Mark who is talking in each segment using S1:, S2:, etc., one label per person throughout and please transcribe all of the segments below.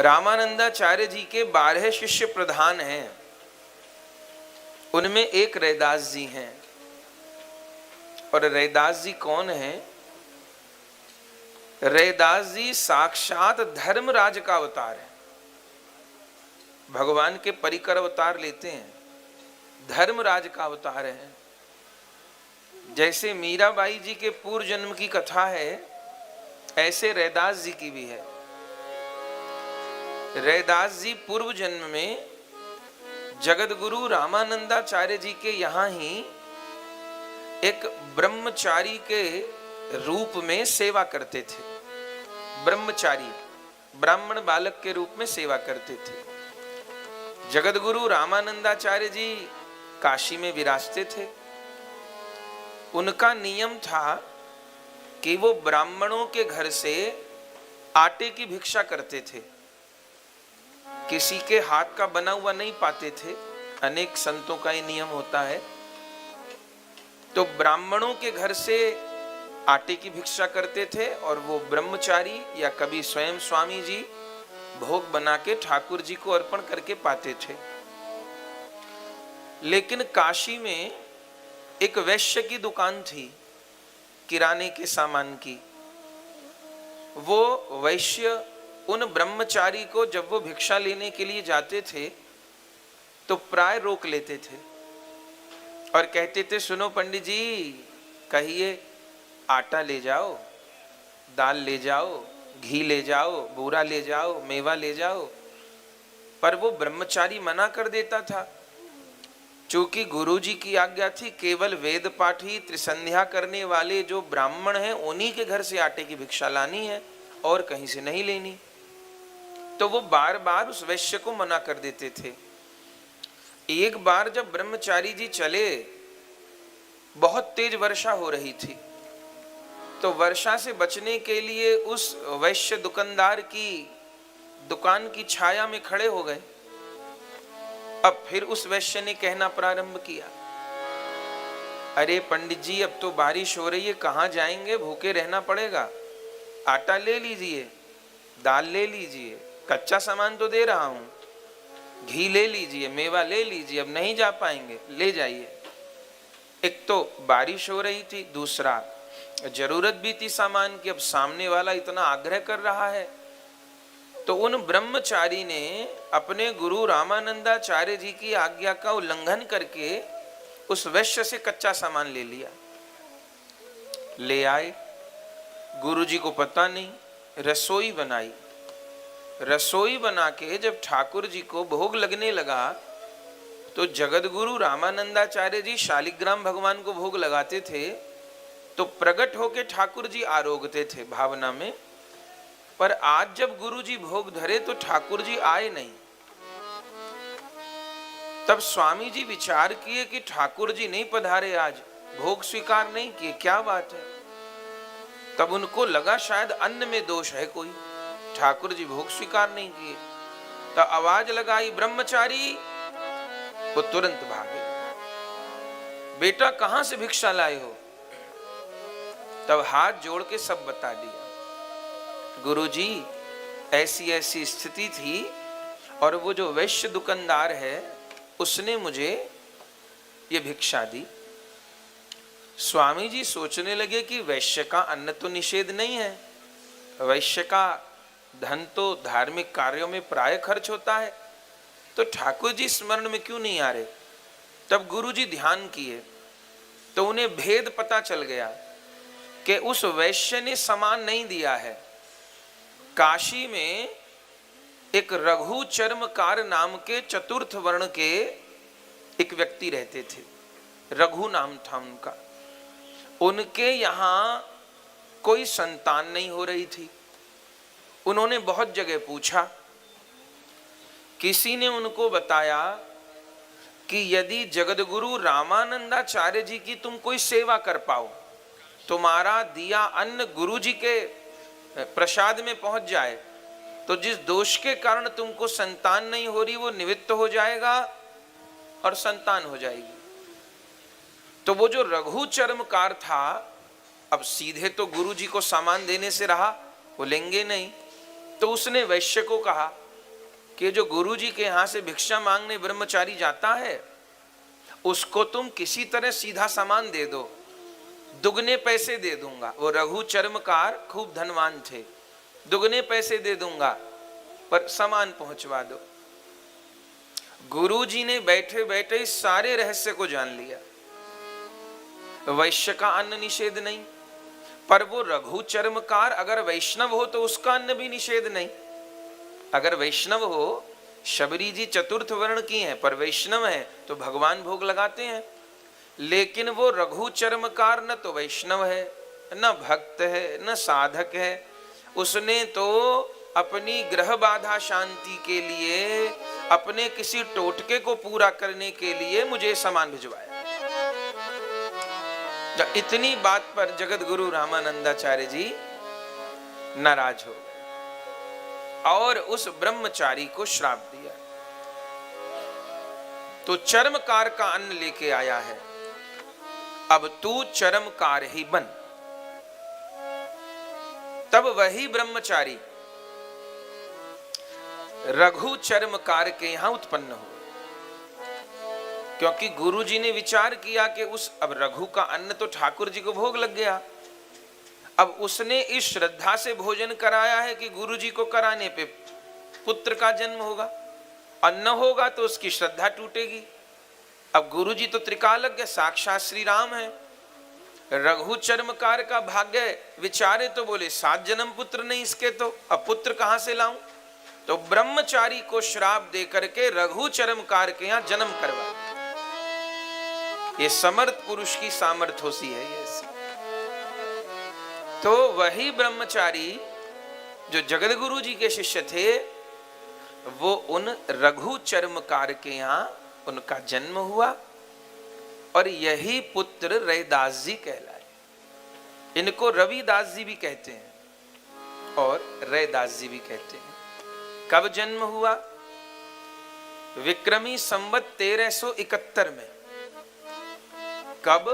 S1: रामानंदाचार्य जी के 12 शिष्य प्रधान हैं, उनमें एक रैदास जी हैं। और रैदास जी कौन हैं? रैदास जी साक्षात धर्मराज का अवतार है। भगवान के परिकर अवतार लेते हैं, धर्मराज का अवतार है। जैसे मीराबाई जी के पूर्व जन्म की कथा है, ऐसे रैदास जी की भी है। रैदास जी पूर्व जन्म में जगत गुरु रामानंदाचार्य जी के यहाँ ही एक ब्रह्मचारी के रूप में सेवा करते थे। ब्रह्मचारी, ब्राह्मण बालक के रूप में सेवा करते थे। जगत गुरु रामानंदाचार्य जी काशी में विराजते थे। उनका नियम था कि वो ब्राह्मणों के घर से आटे की भिक्षा करते थे, किसी के हाथ का बना हुआ नहीं पाते थे। अनेक संतों का ये नियम होता है। तो ब्राह्मणों के घर से आटे की भिक्षा करते थे और वो ब्रह्मचारी या कभी स्वयं स्वामी जी भोग बना के ठाकुर जी को अर्पण करके पाते थे। लेकिन काशी में एक वैश्य की दुकान थी, किराने के सामान की। वो वैश्य उन ब्रह्मचारी को जब वो भिक्षा लेने के लिए जाते थे तो प्राय रोक लेते थे और कहते थे, सुनो पंडित जी, कहिए आटा ले जाओ, दाल ले जाओ, घी ले जाओ, बूरा ले जाओ, मेवा ले जाओ। पर वो ब्रह्मचारी मना कर देता था। चूंकि गुरुजी की आज्ञा थी, केवल वेद पाठी त्रिसंध्या करने वाले जो ब्राह्मण हैं उन्हीं के घर से आटे की भिक्षा लानी है और कहीं से नहीं लेनी। तो वो बार बार उस वैश्य को मना कर देते थे। एक बार जब ब्रह्मचारी जी चले, बहुत तेज वर्षा हो रही थी, तो वर्षा से बचने के लिए उस वैश्य दुकानदार की दुकान की छाया में खड़े हो गए। अब फिर उस वैश्य ने कहना प्रारंभ किया, अरे पंडित जी, अब तो बारिश हो रही है, कहाँ जाएंगे, भूखे रहना पड़ेगा। आटा ले लीजिए, दाल ले लीजिए, कच्चा सामान तो दे रहा हूं, घी ले लीजिए, मेवा ले लीजिए, अब नहीं जा पाएंगे, ले जाइए। एक तो बारिश हो रही थी, दूसरा जरूरत भी थी सामान की। अब सामने वाला इतना आग्रह कर रहा है। तो उन ब्रह्मचारी ने अपने गुरु रामानंदाचार्य जी की आज्ञा का उल्लंघन करके उस वैश्य से कच्चा सामान ले लिया। ले आए, गुरु जी को पता नहीं, रसोई बनाई। रसोई बना के जब ठाकुर जी को भोग लगने लगा तो जगत गुरु रामानंदाचार्य जी शालिग्राम भगवान को भोग लगाते थे तो प्रकट होके ठाकुर जी आरोगते थे भावना में। पर आज जब गुरु जी भोग धरे तो ठाकुर जी आए नहीं। तब स्वामी जी विचार किए कि ठाकुर जी नहीं पधारे, आज भोग स्वीकार नहीं किए, क्या बात है। तब उनको लगा शायद अन्न में दोष है कोई, ठाकुर जी भोग स्वीकार नहीं किए। तो आवाज लगाई, ब्रह्मचारी। वो तुरंत भागे, बेटा कहां से भिक्षा लाए हो? तब हाथ जोड़ के सब बता दिया। गुरुजी, ऐसी ऐसी स्थिति थी और वो जो वैश्य दुकानदार है उसने मुझे ये भिक्षा दी। स्वामी जी सोचने लगे कि वैश्य का अन्न तो निषेध नहीं है, वैश्य का धन तो धार्मिक कार्यों में प्राय खर्च होता है, तो ठाकुर जी स्मरण में क्यों नहीं आ रहे। तब गुरु जी ध्यान किए तो उन्हें भेद पता चल गया कि उस वैश्य ने सामान नहीं दिया है। काशी में एक रघु चर्मकार नाम के चतुर्थ वर्ण के एक व्यक्ति रहते थे, रघु नाम था उनका। उनके यहाँ कोई संतान नहीं हो रही थी। उन्होंने बहुत जगह पूछा, किसी ने उनको बताया कि यदि जगतगुरु रामानंदाचार्य जी की तुम कोई सेवा कर पाओ, तुम्हारा दिया अन्न गुरु जी के प्रसाद में पहुंच जाए, तो जिस दोष के कारण तुमको संतान नहीं हो रही वो निवृत्त हो जाएगा और संतान हो जाएगी। तो वो जो रघु चर्मकार था, अब सीधे तो गुरु जी को सामान देने से रहा, वो लेंगे नहीं। तो उसने वैश्य को कहा कि जो गुरु जी के यहां से भिक्षा मांगने ब्रह्मचारी जाता है उसको तुम किसी तरह सीधा सामान दे दो, दुगने पैसे दे दूंगा। वो रघु चर्मकार खूब धनवान थे, दुगने पैसे दे दूंगा पर सामान पहुंचवा दो। गुरु जी ने बैठे बैठे सारे रहस्य को जान लिया। वैश्य का अन्न निषेध नहीं, पर वो रघु चर्मकार अगर वैष्णव हो तो उसका अन्न भी निषेध नहीं। अगर वैष्णव हो, शबरी जी चतुर्थ वर्ण की हैं पर वैष्णव हैं तो भगवान भोग लगाते हैं, लेकिन वो रघु चर्मकार न तो वैष्णव है, न भक्त है, न साधक है। उसने तो अपनी ग्रह बाधा शांति के लिए, अपने किसी टोटके को पूरा करने के लिए मुझे सामान भिजवाया। जब इतनी बात पर जगत गुरु रामानंदाचार्य जी नाराज हो गए और उस ब्रह्मचारी को श्राप दिया। तो चर्मकार का अन्न लेके आया है, अब तू चर्मकार ही बन। तब वही ब्रह्मचारी रघु चर्मकार के यहां उत्पन्न हुए, क्योंकि गुरु जी ने विचार किया कि उस अब रघु का अन्न तो ठाकुर जी को भोग लग गया। अब उसने इस श्रद्धा से भोजन कराया है कि गुरु जी को कराने पे पुत्र का जन्म होगा, और न होगा तो उसकी श्रद्धा टूटेगी। अब गुरु जी तो त्रिकालज्ञ साक्षात श्री राम है। रघु चर्मकार का भाग्य विचारे तो बोले 7 जन्म पुत्र नहीं इसके, तो अब पुत्र कहां से लाऊं? तो ब्रह्मचारी को श्राप दे करके रघु चर्मकार के यहां जन्म करवा। ये समर्थ पुरुष की सामर्थ्य होती है ये। तो वही ब्रह्मचारी जो जगत गुरु जी के शिष्य थे, वो उन रघु चर्मकार के यहां उनका जन्म हुआ, और यही पुत्र रैदास जी कहलाए। इनको रविदास जी भी कहते हैं और रैदास जी भी कहते हैं। कब जन्म हुआ? विक्रमी संवत 1371 में। कब?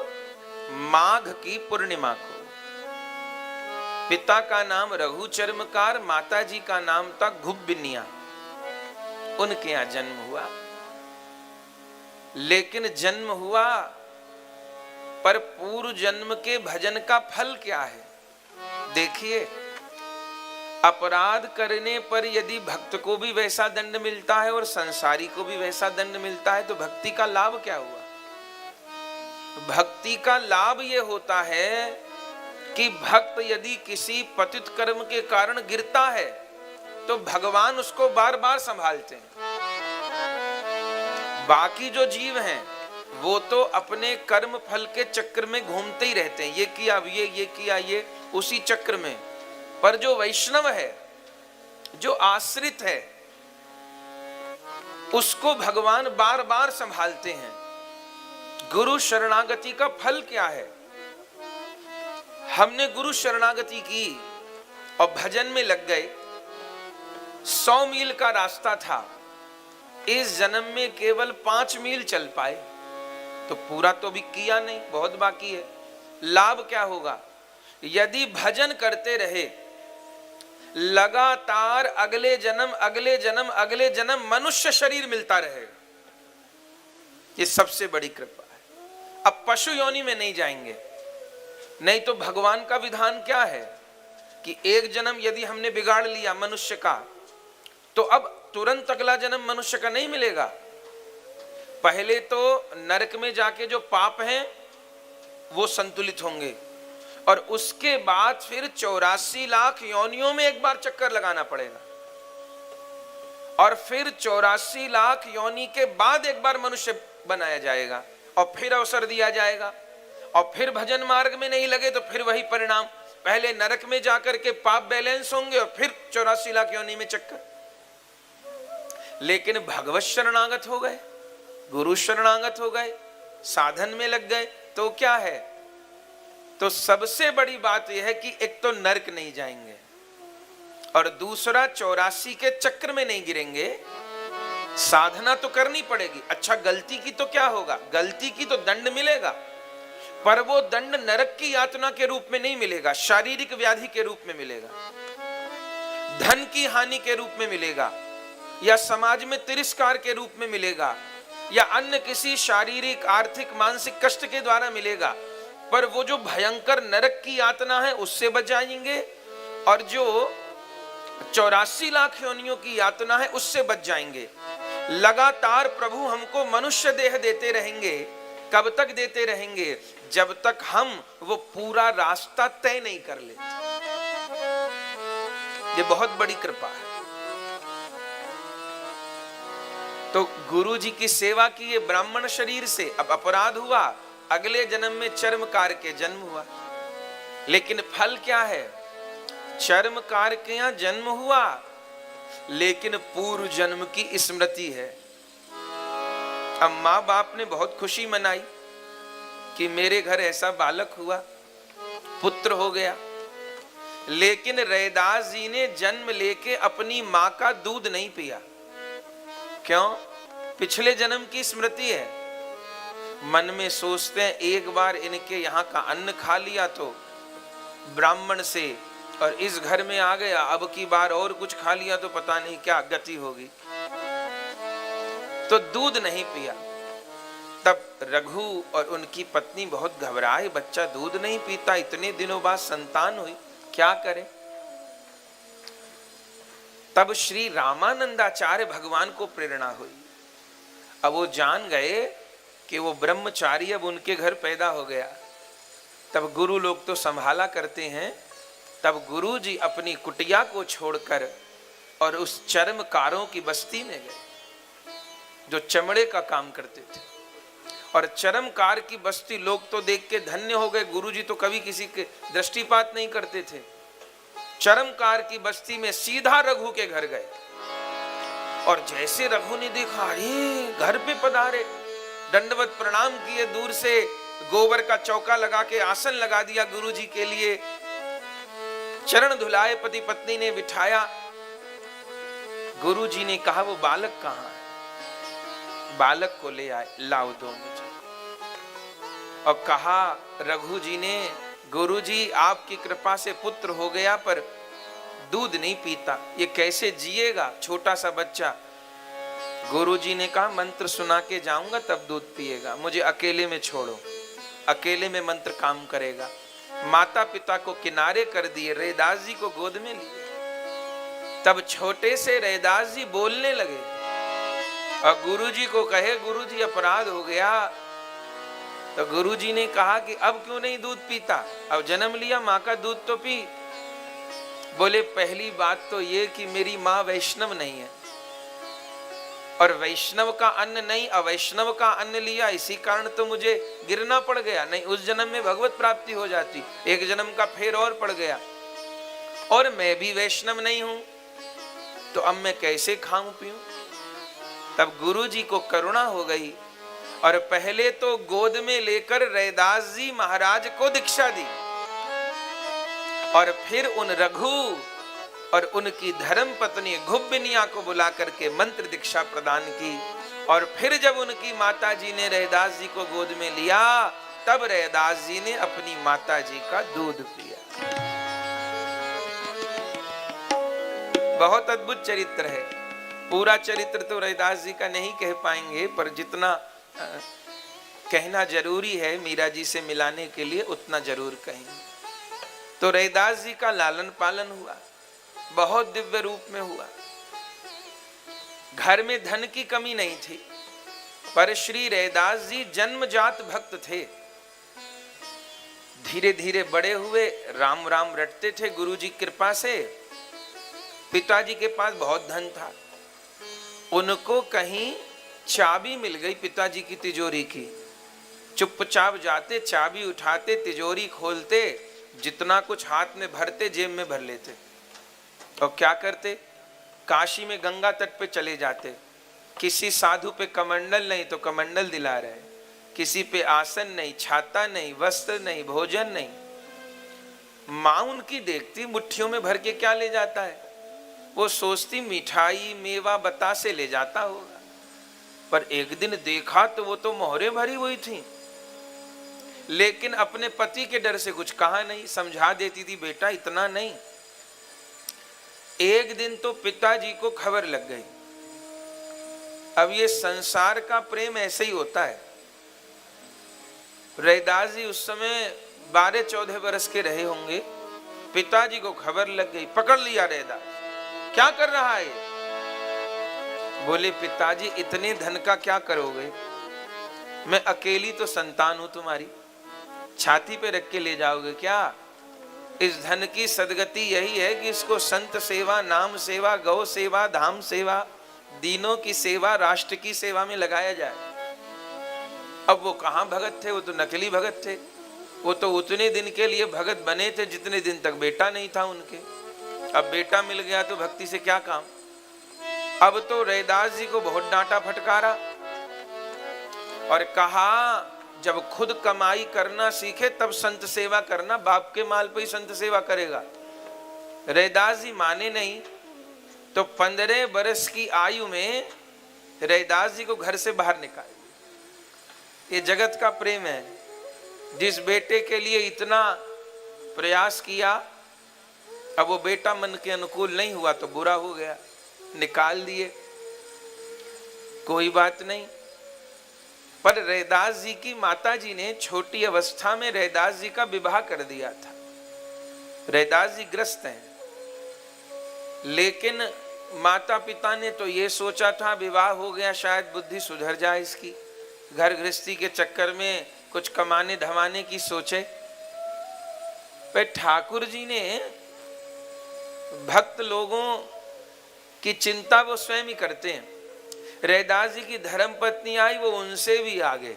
S1: माघ की पूर्णिमा को। पिता का नाम रघु चर्मकार, माता जी का नाम था घुब्बिनिया, उनके यहां जन्म हुआ। लेकिन जन्म हुआ, पर पूर्व जन्म के भजन का फल क्या है? देखिए, अपराध करने पर यदि भक्त को भी वैसा दंड मिलता है और संसारी को भी वैसा दंड मिलता है, तो भक्ति का लाभ क्या हुआ? भक्ति का लाभ यह होता है कि भक्त यदि किसी पतित कर्म के कारण गिरता है तो भगवान उसको बार बार संभालते हैं। बाकी जो जीव हैं वो तो अपने कर्म फल के चक्र में घूमते ही रहते हैं, ये किया ये किया ये, उसी चक्र में। पर जो वैष्णव है, जो आश्रित है, उसको भगवान बार बार संभालते हैं। गुरु शरणागति का फल क्या है? हमने गुरु शरणागति की और भजन में लग गए। 100 मील का रास्ता था, इस जन्म में केवल 5 मील चल पाए, तो पूरा तो भी किया नहीं, बहुत बाकी है। लाभ क्या होगा? यदि भजन करते रहे लगातार, अगले जन्म अगले जन्म अगले जन्म मनुष्य शरीर मिलता रहेगा। ये सबसे बड़ी कृपा है। अब पशु योनि में नहीं जाएंगे, नहीं तो भगवान का विधान क्या है कि एक जन्म यदि हमने बिगाड़ लिया मनुष्य का, तो अब तुरंत अगला जन्म मनुष्य का नहीं मिलेगा। पहले तो नरक में जाके जो पाप हैं वो संतुलित होंगे, और उसके बाद फिर 84 लाख योनियों में एक बार चक्कर लगाना पड़ेगा, और फिर 84 लाख योनि के बाद एक बार मनुष्य बनाया जाएगा, और फिर अवसर दिया जाएगा। और फिर भजन मार्ग में नहीं लगे तो फिर वही परिणाम, पहले नरक में जाकर के पाप बैलेंस होंगे और फिर 84 लाख योनि में चक्कर। लेकिन भगवत शरणागत हो गए, गुरु शरणागत हो गए, साधन में लग गए, तो क्या है? तो सबसे बड़ी बात यह है कि एक तो नरक नहीं जाएंगे, और दूसरा 84 के चक्र में नहीं गिरेंगे। साधना तो करनी पड़ेगी। अच्छा, गलती की तो क्या होगा? गलती की तो दंड मिलेगा, पर वो दंड नरक की यातना के रूप में नहीं मिलेगा, शारीरिक व्याधि के रूप में मिलेगा, धन की हानि के रूप में मिलेगा, या समाज में तिरस्कार के रूप में मिलेगा, या अन्य किसी शारीरिक आर्थिक मानसिक कष्ट के द्वारा मिलेगा, पर वो जो भयंकर नरक की यातना है उससे बच जाएंगे, और जो 84 लाख योनियों की यातना है उससे बच जाएंगे। लगातार प्रभु हमको मनुष्य देह देते रहेंगे। कब तक देते रहेंगे? जब तक हम वो पूरा रास्ता तय नहीं कर लेते। ये बहुत बड़ी कृपा है। तो गुरु जी की सेवा की ये ब्राह्मण शरीर से अब अपराध हुआ, अगले जन्म में चर्मकार के जन्म हुआ, लेकिन फल क्या है? चर्मकार के यहां जन्म हुआ, लेकिन पूर्व जन्म की स्मृति है। अब माँ बाप ने बहुत खुशी मनाई कि मेरे घर ऐसा बालक हुआ, पुत्र हो गया, लेकिन रैदास जी ने जन्म लेके अपनी माँ का दूध नहीं पिया। क्यों? पिछले जन्म की स्मृति है। मन में सोचते हैं एक बार इनके यहाँ का अन्न खा लिया तो ब्राह्मण से, और इस घर में आ गया, अब की बार और कुछ खा लिया तो पता नहीं क्या गति होगी। तो दूध नहीं पिया। तब रघु और उनकी पत्नी बहुत घबराए, बच्चा दूध नहीं पीता, इतने दिनों बाद संतान हुई, क्या करे? तब श्री रामानंदाचार्य भगवान को प्रेरणा हुई। अब वो जान गए कि वो ब्रह्मचारी अब उनके घर पैदा हो गया। तब गुरु लोग तो संभाला करते हैं। तब गुरु जी अपनी कुटिया को छोड़कर और उस चर्मकारों की बस्ती में गए, जो चमड़े का काम करते थे। और चर्मकार की बस्ती लोग तो देख के धन्य हो गए। गुरु जी तो कभी किसी के दृष्टिपात नहीं करते थे। चर्मकार की बस्ती में सीधा रघु के घर गए, और जैसे रघु ने देखा, अरे घर पे पधारे, दंडवत प्रणाम किए, दूर से गोबर का चौका लगा के आसन लगा दिया गुरु जी के लिए, चरण धुलाए, पति पत्नी ने बिठाया। गुरु जी ने कहा वो बालक कहाँ है? बालक को ले आए, लाओ दो मुझे। और कहा रघु जी ने, गुरु जी आपकी कृपा से पुत्र हो गया, पर दूध नहीं पीता, ये कैसे जिएगा छोटा सा बच्चा? गुरु जी ने कहा मंत्र सुना के जाऊंगा तब दूध पिएगा, मुझे अकेले में छोड़ो, अकेले में मंत्र काम करेगा। माता पिता को किनारे कर दिए, रैदास जी को गोद में लिए। तब छोटे से रैदास जी बोलने लगे, और गुरु जी को कहे गुरु जी अपराध हो गया। तो गुरु जी ने कहा कि अब क्यों नहीं दूध पीता? अब जन्म लिया, माँ का दूध तो पी। बोले पहली बात तो ये कि मेरी माँ वैष्णव नहीं है, और वैष्णव का अन्न नहीं अवैष्णव का अन्न लिया, इसी कारण तो मुझे गिरना पड़ गया, नहीं उस जन्म में भगवत प्राप्ति हो जाती। एक जन्म का फेर और पड़ गया, और मैं भी वैष्णव नहीं हूं, तो अब मैं कैसे खाऊं पीऊं? तब गुरु जी को करुणा हो गई, और पहले तो गोद में लेकर रैदास जी महाराज को दीक्षा दी, और फिर उन रघु और उनकी धर्म पत्नी घुब्बिनिया को बुला करके मंत्र दीक्षा प्रदान की। और फिर जब उनकी माता जी ने रैदास जी को गोद में लिया, तब रैदास जी ने अपनी माता जी का दूध पिया। बहुत अद्भुत चरित्र है। पूरा चरित्र तो रैदास जी का नहीं कह पाएंगे, पर जितना कहना जरूरी है मीरा जी से मिलाने के लिए उतना जरूर कहेंगे। तो रैदास जी का लालन पालन हुआ, बहुत दिव्य रूप में हुआ। घर में धन की कमी नहीं थी, पर श्री रैदास जी जन्मजात भक्त थे। धीरे धीरे बड़े हुए, राम राम रटते थे गुरु जी कृपा से। पिताजी के पास बहुत धन था, उनको कहीं चाबी मिल गई पिताजी की तिजोरी की। चुपचाप जाते, चाबी उठाते, तिजोरी खोलते, जितना कुछ हाथ में भरते जेब में भर लेते, और क्या करते? काशी में गंगा तट पे चले जाते। किसी साधु पे कमंडल नहीं तो कमंडल दिला रहे, किसी पे आसन नहीं, छाता नहीं, वस्त्र नहीं, भोजन नहीं। माँ उनकी देखती मुट्ठियों में भर के क्या ले जाता है, वो सोचती मिठाई मेवा बतासे ले जाता होगा, पर एक दिन देखा तो वो तो मोहरे भरी हुई थी। लेकिन अपने पति के डर से कुछ कहा नहीं, समझा देती थी बेटा इतना नहीं। एक दिन तो पिताजी को खबर लग गई अब ये संसार का प्रेम ऐसे ही होता है। रैदास जी उस समय 12-14 वर्ष के रहे होंगे। पिताजी को खबर लग गई, पकड़ लिया रैदास, क्या कर रहा है? बोले पिताजी इतने धन का क्या करोगे, मैं अकेली तो संतान हूं तुम्हारी, छाती पे रख के ले जाओगे क्या? इस धन की सदगति यही है कि इसको संत सेवा, नाम सेवा, गौ सेवा, धाम सेवा, दीनों की सेवा, राष्ट्र की सेवा में लगाया जाए। अब वो कहां भगत थे, वो तो नकली भगत थे। वो तो उतने दिन के लिए भगत बने थे जितने दिन तक बेटा नहीं था उनके। अब बेटा मिल गया तो भक्ति से क्या काम। अब तो रैदास जी को बहुत डांटा फटकारा और कहा जब खुद कमाई करना सीखे तब संत सेवा करना, बाप के माल पे ही संत सेवा करेगा। रैदास जी माने नहीं तो 15 वर्ष की आयु में रैदास जी को घर से बाहर निकाल दिया। ये जगत का प्रेम है। जिस बेटे के लिए इतना प्रयास किया, अब वो बेटा मन के अनुकूल नहीं हुआ तो बुरा हो गया, निकाल दिए। कोई बात नहीं, पर रैदास जी की माता जी ने छोटी अवस्था में रैदास जी का विवाह कर दिया था। रैदास जी ग्रस्त हैं, लेकिन माता पिता ने तो ये सोचा था विवाह हो गया शायद बुद्धि सुधर जाए इसकी, घर गृहस्थी के चक्कर में कुछ कमाने धमाने की सोचे। पर ठाकुर जी ने भक्त लोगों की चिंता वो स्वयं ही करते हैं। रैदास जी की धर्म पत्नी आई, वो उनसे भी आगे।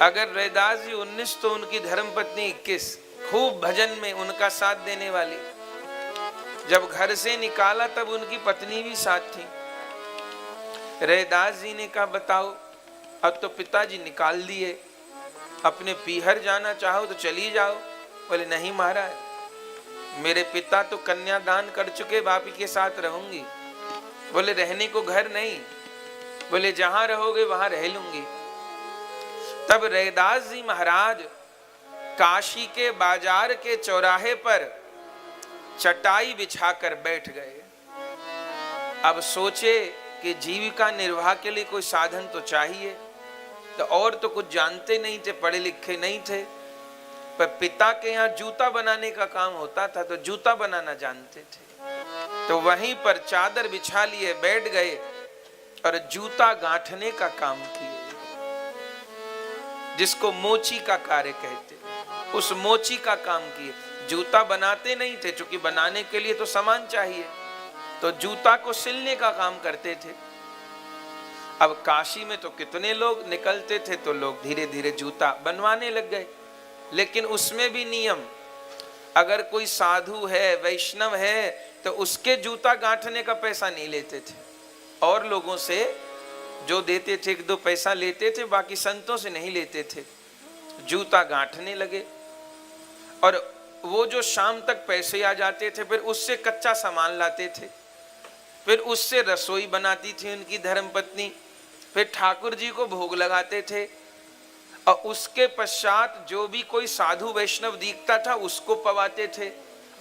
S1: अगर रैदास जी 19 तो उनकी धर्म पत्नी 21, खूब भजन में उनका साथ देने वाली। जब घर से निकाला तब उनकी पत्नी भी साथ थी। रैदास जी ने कहा बताओ, अब तो पिताजी निकाल दिए, अपने पीहर जाना चाहो तो चली जाओ। बोले नहीं महाराज, मेरे पिता तो कन्यादान कर चुके, बापी के साथ रहूंगी। बोले रहने को घर नहीं? बोले जहां रहोगे वहां रह लूंगी। तब रैदास जी महाराज काशी के बाजार के चौराहे पर चटाई बिछाकर बैठ गए। अब सोचे कि जीविका निर्वाह के लिए कोई साधन तो चाहिए। तो और तो कुछ जानते नहीं थे, पढ़े लिखे नहीं थे, पर पिता के यहाँ जूता बनाने का काम होता था तो जूता बनाना जानते थे। तो वहीं पर चादर बिछा लिए बैठ गए और जूता गांठने का काम किए, जिसको मोची का कार्य कहते, उस मोची का काम किए। जूता बनाते नहीं थे, क्योंकि बनाने के लिए तो सामान चाहिए, तो जूता को सिलने का काम करते थे। अब काशी में तो कितने लोग निकलते थे, तो लोग धीरे धीरे जूता बनवाने लग गए। लेकिन उसमें भी नियम, अगर कोई साधु है, वैष्णव है, तो उसके जूता गांठने का पैसा नहीं लेते थे। और लोगों से जो देते थे 1-2 पैसा लेते थे, बाकी संतों से नहीं लेते थे। जूता गांठने लगे और वो जो शाम तक पैसे आ जाते थे, फिर उससे कच्चा सामान लाते थे, फिर उससे रसोई बनाती थी उनकी धर्मपत्नी, फिर ठाकुर जी को भोग लगाते थे। और उसके पश्चात जो भी कोई साधु वैष्णव दिखता था उसको पवाते थे,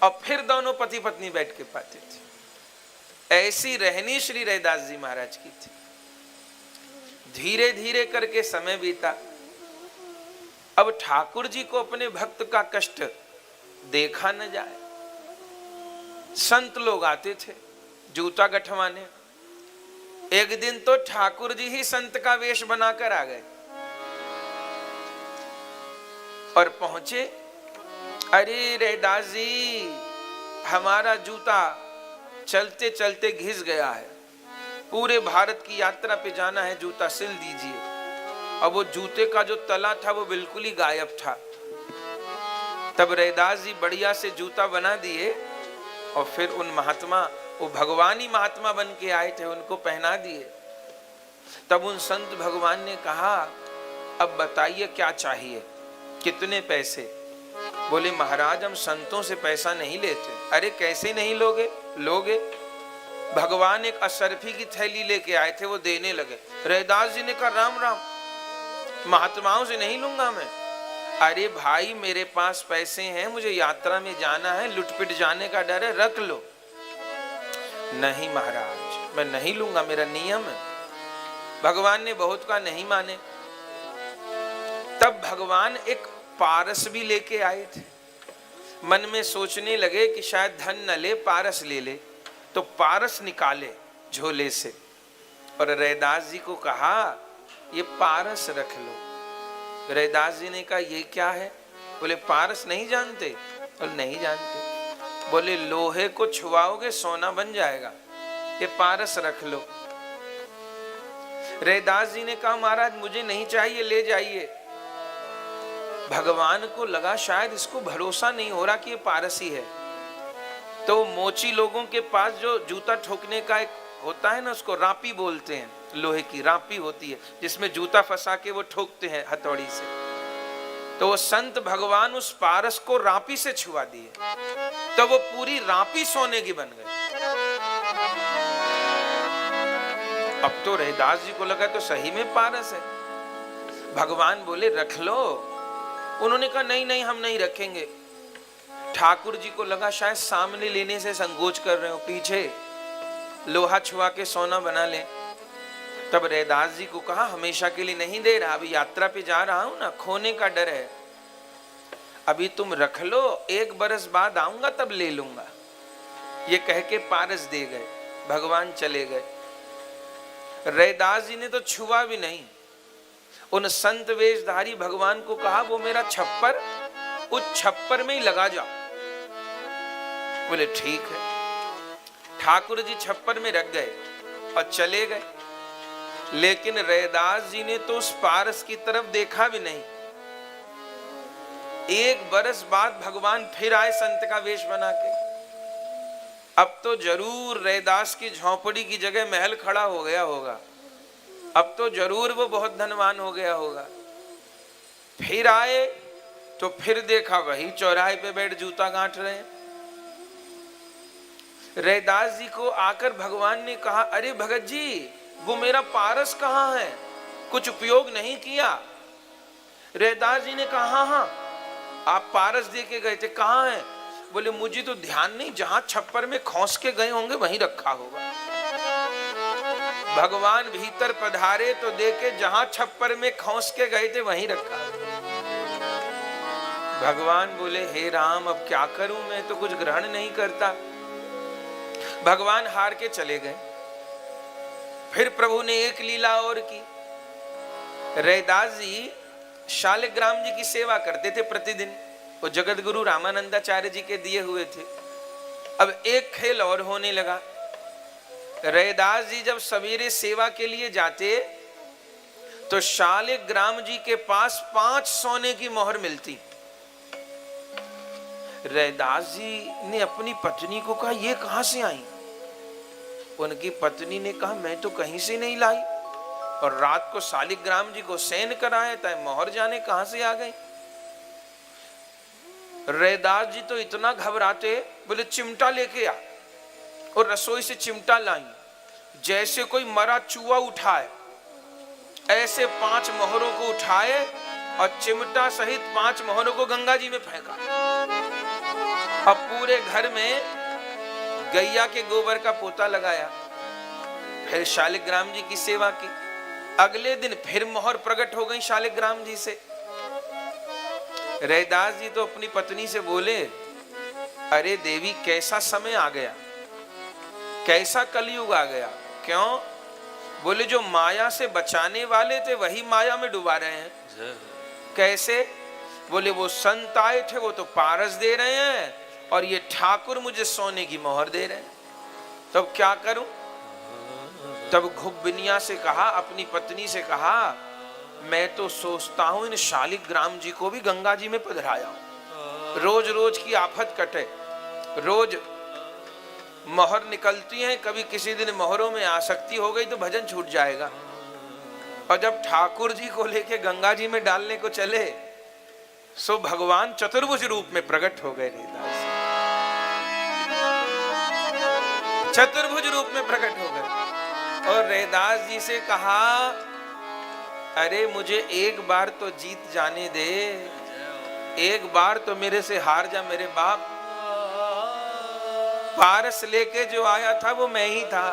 S1: और फिर दोनों पति पत्नी बैठ के पाते थे। ऐसी रहनी श्री रैदास जी महाराज की थी। धीरे धीरे करके समय बीता। अब ठाकुर जी को अपने भक्त का कष्ट देखा न जाए। संत लोग आते थे जूता गठवाने। एक दिन तो ठाकुर जी ही संत का वेश बनाकर आ गए और पहुंचे। अरे रैदास जी, हमारा जूता चलते चलते घिस गया है, पूरे भारत की यात्रा पे जाना है, जूता सिल दीजिए। अब वो जूते का जो तला था वो बिल्कुल ही गायब था। तब रैदास जी बढ़िया से जूता बना दिए और फिर उन महात्मा, वो भगवान ही महात्मा बन के आए थे, उनको पहना दिए। तब उन संत भगवान ने कहा अब बताइए क्या चाहिए, कितने पैसे? बोले महाराज हम संतों से पैसा नहीं लेते। अरे कैसे नहीं लोगे? लोगे। भगवान एक असरफी की थैली लेके आए थे, वो देने लगे। रैदास जी ने कहा राम राम, महात्माओं से नहीं लूंगा मैं। अरे भाई मेरे पास पैसे हैं, मुझे यात्रा में जाना है, लुटपिट जाने का डर है, रख लो। नहीं महाराज, मैं नहीं लूंगा, मेरा नियम है। भगवान ने बहुत का नहीं माने। तब भगवान एक पारस भी लेके आए थे। मन में सोचने लगे कि शायद धन न ले, पारस ले ले। तो पारस निकाले झोले से और रैदास जी को कहा ये पारस रख लो। रैदास जी ने कहा ये क्या है? बोले पारस नहीं जानते? बोले नहीं जानते। बोले लोहे को छुआओगे सोना बन जाएगा, ये पारस रख लो। रैदास जी ने कहा महाराज मुझे नहीं चाहिए, ले जाइए। भगवान को लगा शायद इसको भरोसा नहीं हो रहा कि ये पारसी है। तो मोची लोगों के पास जो जूता ठोकने का एक होता है ना, उसको रापी बोलते हैं, लोहे की रापी होती है जिसमें जूता फंसा के वो ठोकते हैं हथौड़ी से। तो वो संत भगवान उस पारस को रापी से छुआ दिए, तो वो पूरी रापी सोने की बन गई। अब तो रैदास जी को लगा तो सही में पारस है। भगवान बोले रख लो। उन्होंने कहा नहीं नहीं हम नहीं रखेंगे। ठाकुर जी को लगा शायद सामने लेने से संकोच कर रहे हो, पीछे लोहा छुआ के सोना बना ले। तब रैदास जी को कहा हमेशा के लिए नहीं दे रहा, अभी यात्रा पे जा रहा हूं ना, खोने का डर है, अभी तुम रख लो, 1 बरस बाद आऊंगा तब ले लूंगा। ये कह के पारस दे गए। भगवान चले गए। रैदास जी ने तो छुआ भी नहीं। उन संत वेशधारी भगवान को कहा वो मेरा छप्पर उस छप्पर में ही लगा जाओ। बोले ठीक है। ठाकुर जी छप्पर में रख गए और चले गए। लेकिन रैदास जी ने तो उस पारस की तरफ देखा भी नहीं। 1 बरस बाद भगवान फिर आए संत का वेश बना के। अब तो जरूर रैदास की झोंपड़ी की जगह महल खड़ा हो गया होगा, अब तो जरूर वो बहुत धनवान हो गया होगा। फिर आए तो फिर देखा वही चौराहे पे बैठ जूता गांठ रहे हैं। रैदास जी को आकर भगवान ने कहा अरे भगत जी वो मेरा पारस कहाँ है, कुछ उपयोग नहीं किया। रैदास जी ने कहा हाँ हाँ आप पारस दे के गए थे, कहाँ है? बोले मुझे तो ध्यान नहीं, जहां छप्पर में खोस के गए होंगे वहीं रखा होगा। भगवान भीतर पधारे तो देखे जहां छप्पर में खोस के गए थे वहीं रखा। भगवान बोले हे राम अब क्या करूं, मैं तो कुछ ग्रहण नहीं करता। भगवान हार के चले गए। फिर प्रभु ने एक लीला और की। रैदास जी शालिग्राम जी की सेवा करते थे प्रतिदिन, वो जगत गुरु रामानंदाचार्य जी के दिए हुए थे। अब एक खेल और होने लगा। रैदास जी जब सवेरे सेवा के लिए जाते तो शालिग्राम जी के पास 5 सोने की मोहर मिलती। रैदास जी ने अपनी पत्नी को कहा ये कहां से आई? उनकी पत्नी ने कहा मैं तो कहीं से नहीं लाई, और रात को शालिग्राम जी को शयन कराया था, मोहर जाने कहां से आ गई। रैदास जी तो इतना घबराते, बोले चिमटा लेके आ, और रसोई से चिमटा लाई। जैसे कोई मरा चूहा उठाए ऐसे 5 मोहरों को उठाए और चिमटा सहित 5 मोहरों को गंगा जी में फेंका। अब पूरे घर में गैया के गोबर का पोता लगाया। फिर शालिग्राम जी की सेवा की। अगले दिन फिर मोहर प्रकट हो गई शालिग्राम जी से। रैदास जी तो अपनी पत्नी से बोले अरे देवी कैसा समय आ गया, कैसा कलयुग आ गया। क्यों? बोले जो माया से बचाने वाले थे वही माया में डुबा रहे हैं। कैसे? बोले वो संत आए थे वो तो पारस दे रहे हैं और ये ठाकुर मुझे सोने की मोहर दे रहे हैं, तब क्या करूं? तब घुब्बिनिया से कहा, अपनी पत्नी से कहा मैं तो सोचता हूं इन शालिग्राम जी को भी गंगा जी में पधराया हूं, रोज रोज की आफत कटे। रोज मोहर निकलती हैं, कभी किसी दिन मोहरों में आसक्ति हो गई तो भजन छूट जाएगा। और जब ठाकुर जी को लेके गंगा जी में डालने को चले सो भगवान चतुर्भुज रूप में प्रकट हो गए। रैदास चतुर्भुज रूप में प्रकट हो गए और रैदास जी से कहा अरे मुझे एक बार तो जीत जाने दे, एक बार तो मेरे से हार जा मेरे बाप। पारस लेके जो आया था वो मैं ही था,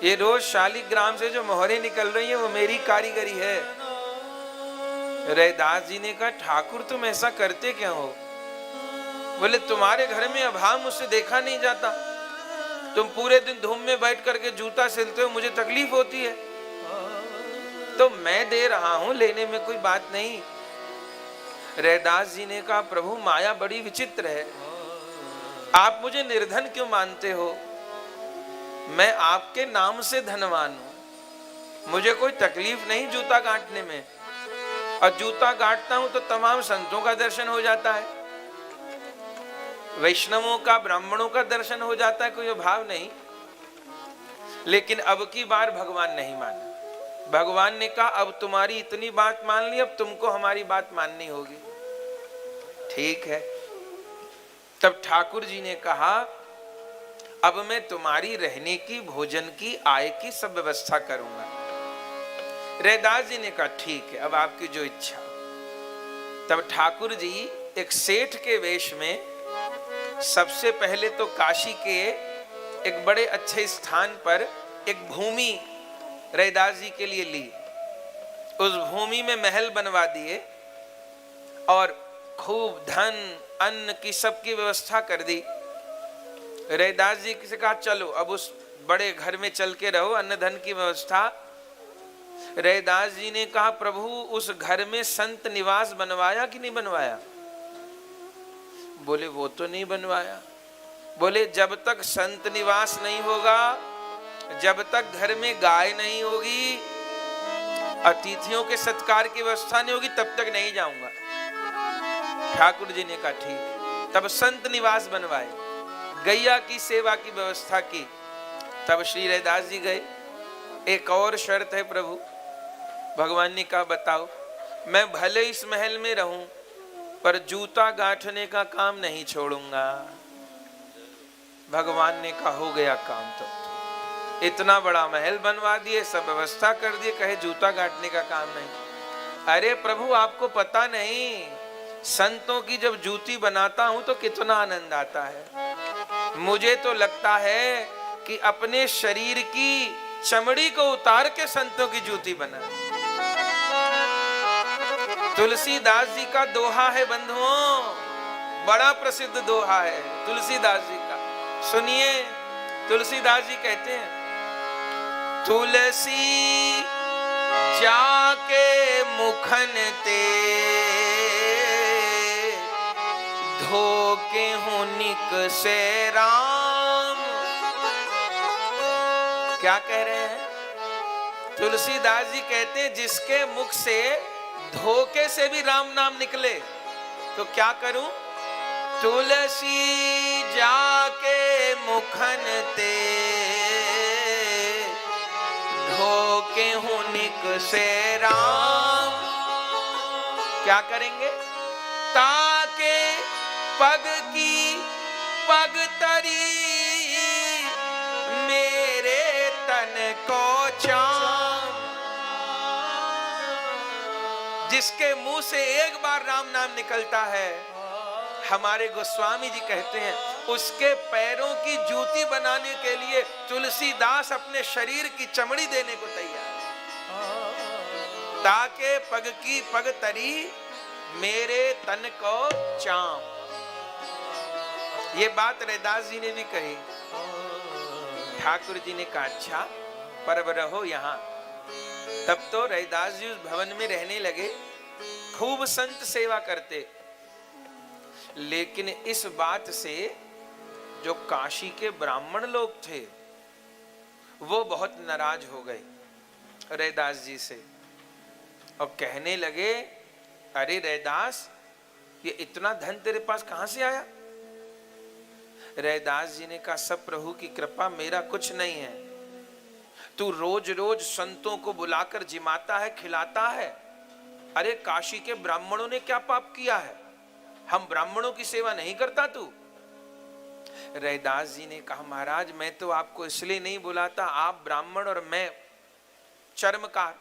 S1: ये रोज शालिग्राम से जो मोहरे निकल रही है वो मेरी कारीगरी है। रैदास जी ने कहा ठाकुर तुम ऐसा करते क्यों हो? बोले तुम्हारे घर में अभाव मुझसे देखा नहीं जाता, तुम पूरे दिन धूम में बैठ करके जूता सिलते हो, मुझे तकलीफ होती है, तो मैं दे रहा हूं, लेने में कोई बात नहीं। रैदास जी ने कहा प्रभु माया बड़ी विचित्र है, आप मुझे निर्धन क्यों मानते हो? मैं आपके नाम से धनवान हूं, मुझे कोई तकलीफ नहीं जूता गांठने में, और जूता गांठता हूं तो तमाम संतों का दर्शन हो जाता है, वैष्णवों का, ब्राह्मणों का दर्शन हो जाता है, कोई अभाव नहीं। लेकिन अब की बार भगवान नहीं माना। भगवान ने कहा अब तुम्हारी इतनी बात मान ली, अब तुमको हमारी बात माननी होगी। ठीक है। तब ठाकुर जी ने कहा अब मैं तुम्हारी रहने की, भोजन की, आय की सब व्यवस्था करूंगा। रैदास जी ने कहा ठीक है, अब आपकी जो इच्छा। तब ठाकुर जी एक सेठ के वेश में सबसे पहले तो काशी के एक बड़े अच्छे स्थान पर एक भूमि रैदास जी के लिए ली। उस भूमि में महल बनवा दिए और खूब धन अन्न की सबकी व्यवस्था कर दी। रैदास जी से कहा चलो अब उस बड़े घर में चल के रहो, अन्न धन की व्यवस्था। रैदास जी ने कहा प्रभु उस घर में संत निवास बनवाया कि नहीं बनवाया? बोले वो तो नहीं बनवाया। बोले जब तक संत निवास नहीं होगा, जब तक घर में गाय नहीं होगी, अतिथियों के सत्कार की व्यवस्था नहीं होगी, तब तक नहीं जाऊंगा। ठाकुर जी ने कहा ठीक। तब संत निवास बनवाए, गैया की सेवा की व्यवस्था की। तब श्री रैदास जी गए। एक और शर्त है प्रभु। भगवान ने कहा बताओ। मैं भले इस महल में रहूं पर जूता गांठने का काम नहीं छोड़ूंगा। भगवान ने कहा हो गया काम। तो इतना बड़ा महल बनवा दिए, सब व्यवस्था कर दिए, कहे जूता गांठने का काम नहीं। अरे प्रभु आपको पता नहीं, संतों की जब जूती बनाता हूं तो कितना आनंद आता है। मुझे तो लगता है कि अपने शरीर की चमड़ी को उतार के संतों की जूती बना। तुलसीदास जी का दोहा है बंधुओं, बड़ा प्रसिद्ध दोहा है तुलसीदास जी का। सुनिए, तुलसीदास जी कहते हैं तुलसी जाके मुखन ते धोके हूं निक से राम। क्या कह रहे हैं? तुलसीदास जी कहते हैं जिसके मुख से धोखे से भी राम नाम निकले तो क्या करूं? तुलसी जाके मुखन ते धोके हूं निक से राम। क्या करेंगे? ताके पग की पग तरी मेरे तन को चाम। जिसके मुंह से एक बार राम नाम निकलता है, हमारे गोस्वामी जी कहते हैं उसके पैरों की जूती बनाने के लिए तुलसीदास अपने शरीर की चमड़ी देने को तैयार। ताके पग की पग तरी मेरे तन को चाम। ये बात रैदास जी ने भी कही। ठाकुर जी ने कहा अच्छा पर अब रहो यहाँ। तब तो रैदास जी उस भवन में रहने लगे, खूब संत सेवा करते। लेकिन इस बात से जो काशी के ब्राह्मण लोग थे वो बहुत नाराज हो गए रैदास जी से और कहने लगे अरे रैदास ये इतना धन तेरे पास कहां से आया? रैदास जी ने कहा सब प्रभु की कृपा, मेरा कुछ नहीं है। तू रोज रोज संतों को बुलाकर जिमाता है, खिलाता है। अरे काशी के ब्राह्मणों ने क्या पाप किया है? हम ब्राह्मणों की सेवा नहीं करता तू? रैदास जी ने कहा महाराज मैं तो आपको इसलिए नहीं बुलाता, आप ब्राह्मण और मैं चर्मकार,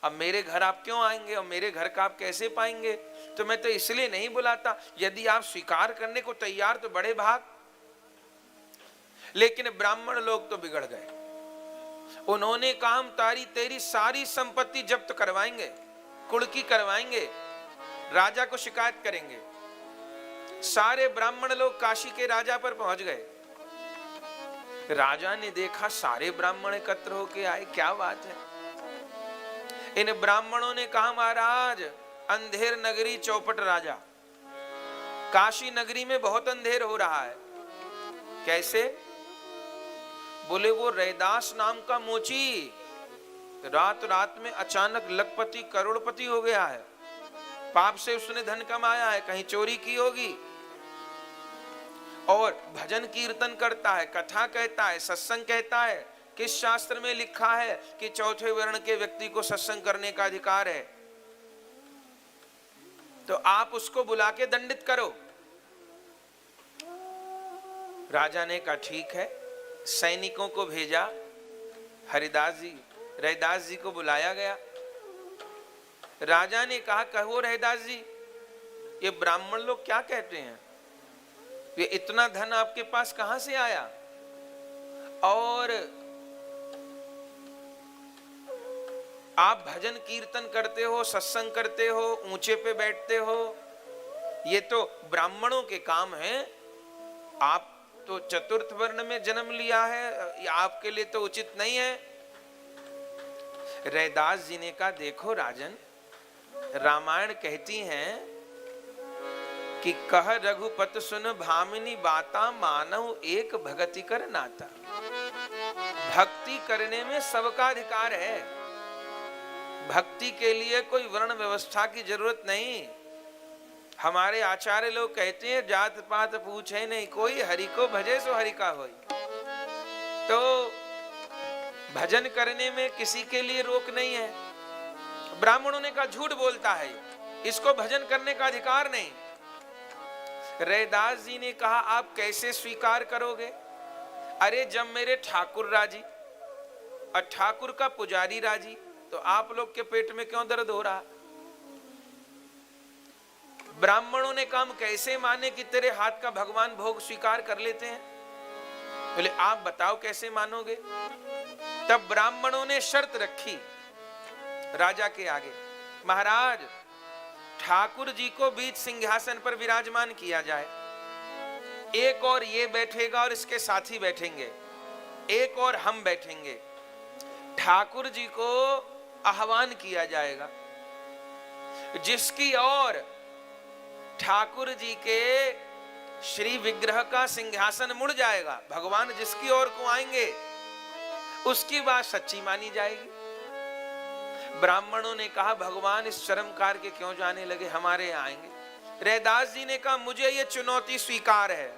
S1: अब मेरे घर आप क्यों आएंगे और मेरे घर का आप कैसे पाएंगे? तो मैं तो इसलिए नहीं बुलाता, यदि आप स्वीकार करने को तैयार तो बड़े भाग। लेकिन ब्राह्मण लोग तो बिगड़ गए। उन्होंने कहा हम तेरी सारी संपत्ति जब्त करवाएंगे, कुड़की करवाएंगे, राजा को शिकायत करेंगे। सारे ब्राह्मण लोग काशी के राजा पर पहुंच गए। राजा ने देखा सारे ब्राह्मण एकत्र होके आए, क्या बात है। इन ब्राह्मणों ने कहा महाराज, अंधेर नगरी चौपट राजा, काशी नगरी में बहुत अंधेर हो रहा है। कैसे? बोले वो रैदास नाम का मोची रात रात में अचानक लखपति करोड़पति हो गया है। पाप से उसने धन कमाया है, कहीं चोरी की होगी, और भजन कीर्तन करता है, कथा कहता है, सत्संग कहता है। किस शास्त्र में लिखा है कि चौथे वर्ण के व्यक्ति को सत्संग करने का अधिकार है? तो आप उसको बुला के दंडित करो। राजा ने कहा ठीक है। सैनिकों को भेजा, रैदास जी को बुलाया गया। राजा ने कहा कहो रैदास जी, ये ब्राह्मण लोग क्या कहते हैं, ये इतना धन आपके पास कहां से आया, और आप भजन कीर्तन करते हो, सत्संग करते हो, ऊंचे पे बैठते हो, ये तो ब्राह्मणों के काम हैं। आप तो चतुर्थ वर्ण में जन्म लिया है, ये आपके लिए तो उचित नहीं है। रैदास जी ने कहा देखो राजन, रामायण कहती हैं कि कह रघुपत सुन भामिनी बाता, मानव एक भगति कर नाता। भक्ति करने में सबका अधिकार है। भक्ति के लिए कोई वर्ण व्यवस्था की जरूरत नहीं। हमारे आचार्य लोग कहते हैं जात पात पूछे नहीं कोई, हरि को भजे सो हरि का होई। तो भजन करने में किसी के लिए रोक नहीं है। ब्राह्मणों ने कहा झूठ बोलता है, इसको भजन करने का अधिकार नहीं। रैदास जी ने कहा आप कैसे स्वीकार करोगे? अरे जब मेरे ठाकुर राजी और ठाकुर का पुजारी राजी, तो आप लोग के पेट में क्यों दर्द हो रहा? ब्राह्मणों ने कहा कैसे माने कि तेरे हाथ का भगवान भोग स्वीकार कर लेते हैं? बोले आप बताओ कैसे मानोगे? तब ब्राह्मणों ने शर्त रखी राजा के आगे, महाराज ठाकुर जी को बीच सिंहासन पर विराजमान किया जाए, एक और ये बैठेगा और इसके साथी बैठेंगे, एक और हम बैठेंगे। ठाकुर जी को आह्वान किया जाएगा, जिसकी ओर ठाकुर जी के श्री विग्रह का सिंहासन मुड़ जाएगा, भगवान जिसकी ओर को आएंगे उसकी बात सच्ची मानी जाएगी। ब्राह्मणों ने कहा भगवान इस चरम कार्य के क्यों जाने लगे, हमारे यहाँ आएंगे। रैदास जी ने कहा मुझे ये चुनौती स्वीकार है।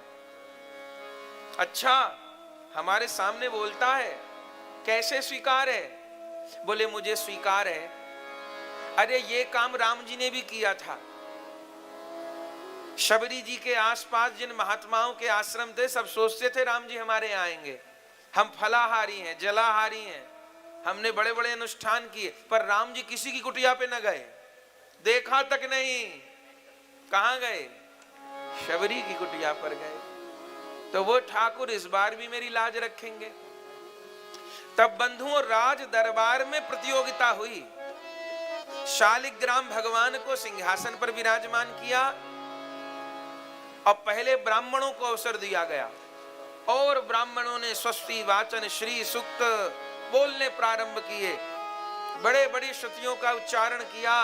S1: अच्छा हमारे सामने बोलता है, कैसे स्वीकार है? बोले मुझे स्वीकार है। अरे ये काम राम जी ने भी किया था। शबरी जी के आसपास जिन महात्माओं के आश्रम थे, सब सोचते थे राम जी हमारे यहाँ आएंगे। हम फलाहारी हैं, जलाहारी हैं, हमने बड़े बड़े अनुष्ठान किए, पर राम जी किसी की कुटिया पे न गए, देखा तक नहीं। कहां गए? शबरी की कुटिया पर गए। तो वो ठाकुर इस बार भी मेरी लाज रखेंगे। तब बंधुओं राज दरबार में प्रतियोगिता हुई। शालिग्राम भगवान को सिंहासन पर विराजमान किया और पहले ब्राह्मणों को अवसर दिया गया, और ब्राह्मणों ने स्वस्ति वाचन श्री सूक्त बोलने प्रारंभ किए, बड़े बड़ी श्रुतियों का उच्चारण किया,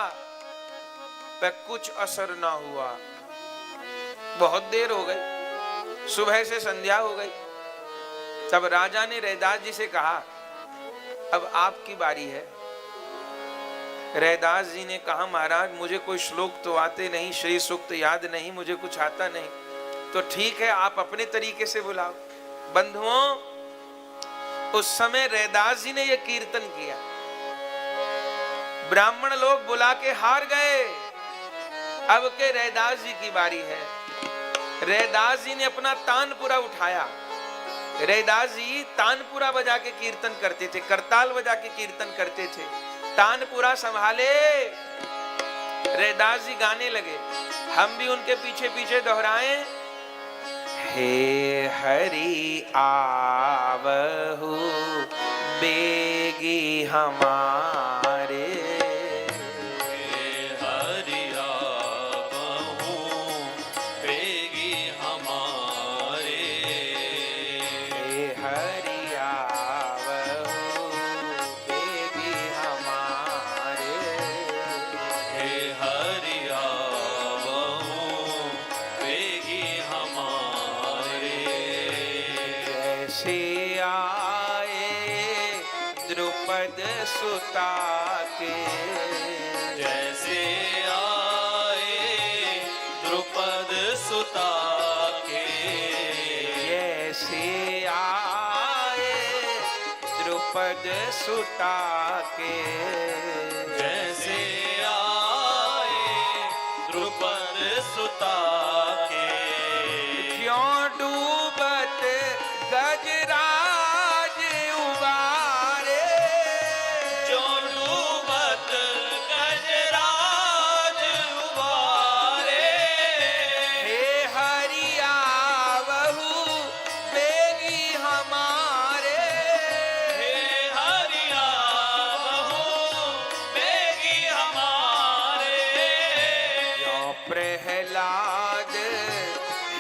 S1: पर कुछ असर ना हुआ। बहुत देर हो गई, सुबह से संध्या हो गई। तब राजा ने रैदास जी से कहा अब आपकी बारी है। रैदास जी ने कहा महाराज मुझे कोई श्लोक तो आते नहीं, श्री सूक्त याद नहीं, मुझे कुछ आता नहीं। तो ठीक है आप अपने तरीके से बुलाओ। बंधुओं उस समय रैदास जी ने यह कीर्तन किया, ब्राह्मण लोग बुला के हार गए। अब के रैदास जी की बारी है। रैदास जी ने अपना तानपुरा उठाया। रैदास जी तानपुरा बजा के कीर्तन करते थे, करताल बजा के कीर्तन करते थे। तानपुरा संभाले, रैदास जी गाने लगे, हम भी उनके पीछे पीछे दोहराएं। हे हरि आवहु बे बेगी हमारे। सुता के
S2: जैसे आए द्रुपद सुता के,
S1: जैसे आए द्रुपद सुता के,
S2: जैसे आए द्रुपद सुता के।
S1: क्यों डूबत गजराज उबारे, प्रहलाद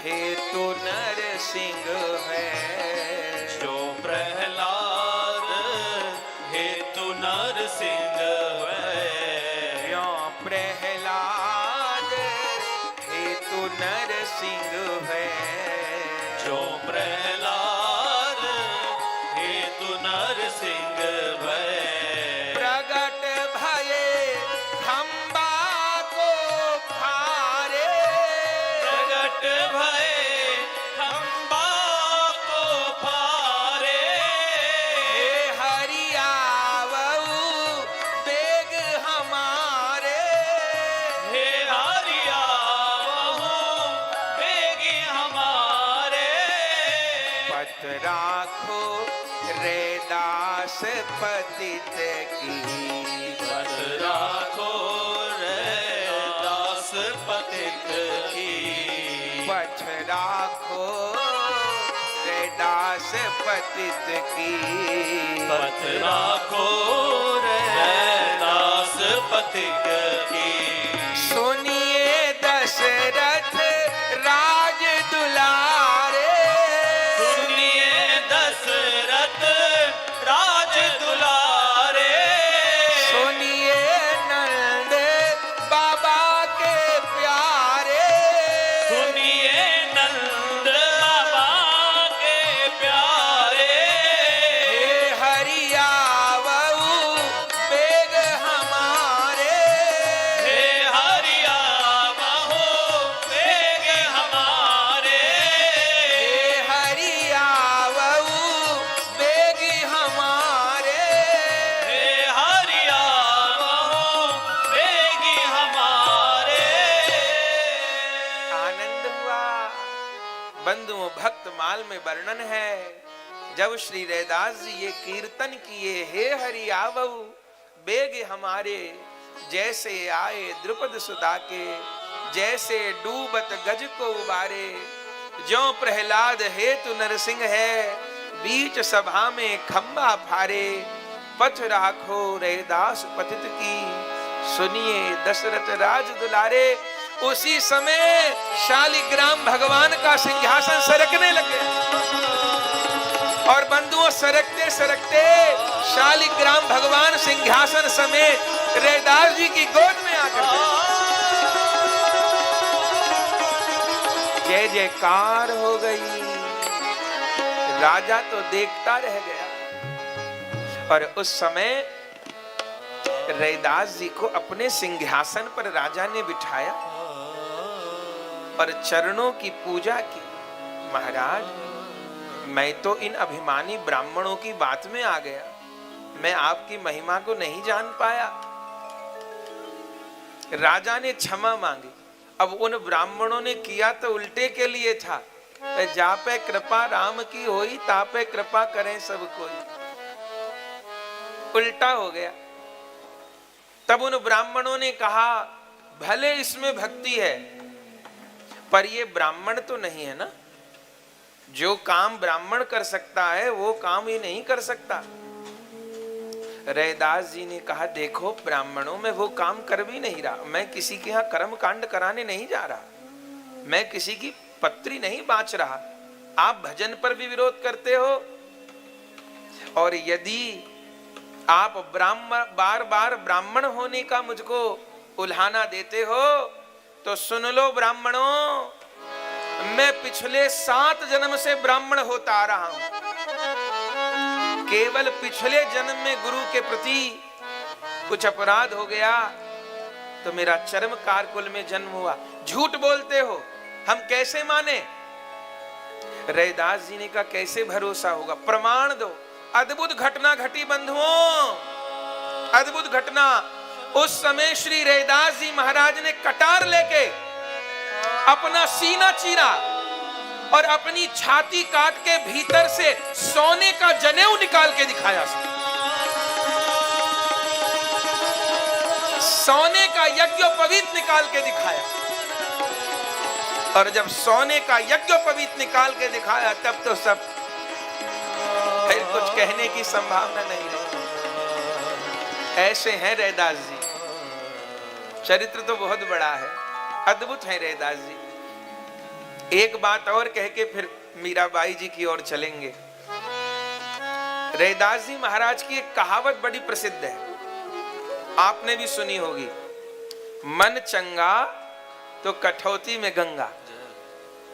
S1: हेतु नरसिंह है,
S2: जो प्रहलाद हेतु नरसिंह है।
S1: जो प्रहलाद हेतु नरसिंह है,
S2: जो प्रहलाद हेतु नरसिंह है।
S1: प्रगट भये खंबा को फारे,
S2: प्रगट भये खंबा को फारे।
S1: हे हरियावऊ बेग हमारे,
S2: हे हरियावऊ बेगी हमारे।
S1: पत राखो रे दास पतित की,
S2: पत राखो रे दास पतित की।
S1: पथ राखो रे दास पतित की,
S2: पत राखो रे दास पतित की।
S1: सुनिए दशरथ राज दुलारे,
S2: सुनिए दशरथ राज दुलारे।
S1: सुनिए नंद बाबा के प्यारे,
S2: सुनिए नंद बाबा के प्यारे।
S1: हे हरियावऊ बेग हमारे,
S2: हे हरियावऊ बेग हमारे।
S1: हे हरियावऊ बेग हमारे।
S2: हे हरियावऊ बेगी हमारे।
S1: आनंद हुआ। बंधुओं भक्त माल में वर्णन है, जब श्री रैदास जी ये कीर्तन किए, हे हरि आवऊ बेग हमारे, जैसे आए द्रुपद सुता के, जैसे डूबत गज को उबारे। जो प्रहलाद हेतु नरसिंह है, बीच सभा में खंबा फारे। पथ राखो रैदास पतित की, सुनिए दशरथ राज दुलारे। उसी समय शालिग्राम भगवान का सिंहासन सरकने लगे, और बंधुओं सरकते सरकते शालिग्राम भगवान सिंहासन समेत रैदास जी की गोद में आकर बैठे। जय जयकार हो गई। राजा तो देखता रह गया, और उस समय रैदास जी को अपने सिंहासन पर राजा ने बिठाया और चरणों की पूजा की। महाराज, मैं तो इन अभिमानी ब्राह्मणों की बात में आ गया, मैं आपकी महिमा को नहीं जान पाया। राजा ने क्षमा मांगी। अब उन ब्राह्मणों ने किया तो उल्टे के लिए था, जा पे कृपा राम की होई, ता पे कृपा करें सब कोई। उल्टा हो गया। तब उन ब्राह्मणों ने कहा, भले इसमें भक्ति है, पर ये ब्राह्मण तो नहीं है ना, जो काम ब्राह्मण कर सकता है वो काम ये नहीं कर सकता। रैदास जी ने कहा, देखो ब्राह्मणों में वो काम कर भी नहीं रहा, मैं किसी के यहाँ कर्म कांड कराने नहीं जा रहा, मैं किसी की पत्री नहीं बांच रहा, आप भजन पर भी विरोध करते हो, और यदि आप बार बार ब्राह्मण होने का मुझको उल्हाना देते हो तो सुन लो ब्राह्मणों, मैं पिछले 7 जन्म से ब्राह्मण होता आ रहा हूं। केवल पिछले जन्म में गुरु के प्रति कुछ अपराध हो गया तो मेरा चर्मकार कुल में जन्म हुआ। झूठ बोलते हो, हम कैसे माने? रैदास जी ने कहा, कैसे भरोसा होगा? प्रमाण दो। अद्भुत घटना घटी बंधुओं, अद्भुत घटना। उस समय श्री रैदास जी महाराज ने कटार लेके अपना सीना चीरा और अपनी छाती काट के भीतर से सोने का जनेऊ निकाल के दिखाया। सोने का यज्ञोपवीत निकाल के दिखाया, और जब सोने का यज्ञोपवीत निकाल के दिखाया तब तो सब फिर कुछ कहने की संभावना नहीं रही। ऐसे हैं रैदास जी, चरित्र तो बहुत बड़ा है, अद्भुत है रैदास जी। एक बात और कह के फिर मीराबाई जी की ओर चलेंगे। रैदास जी महाराज की एक कहावत बड़ी प्रसिद्ध है, आपने भी सुनी होगी, मन चंगा तो कठौती में गंगा।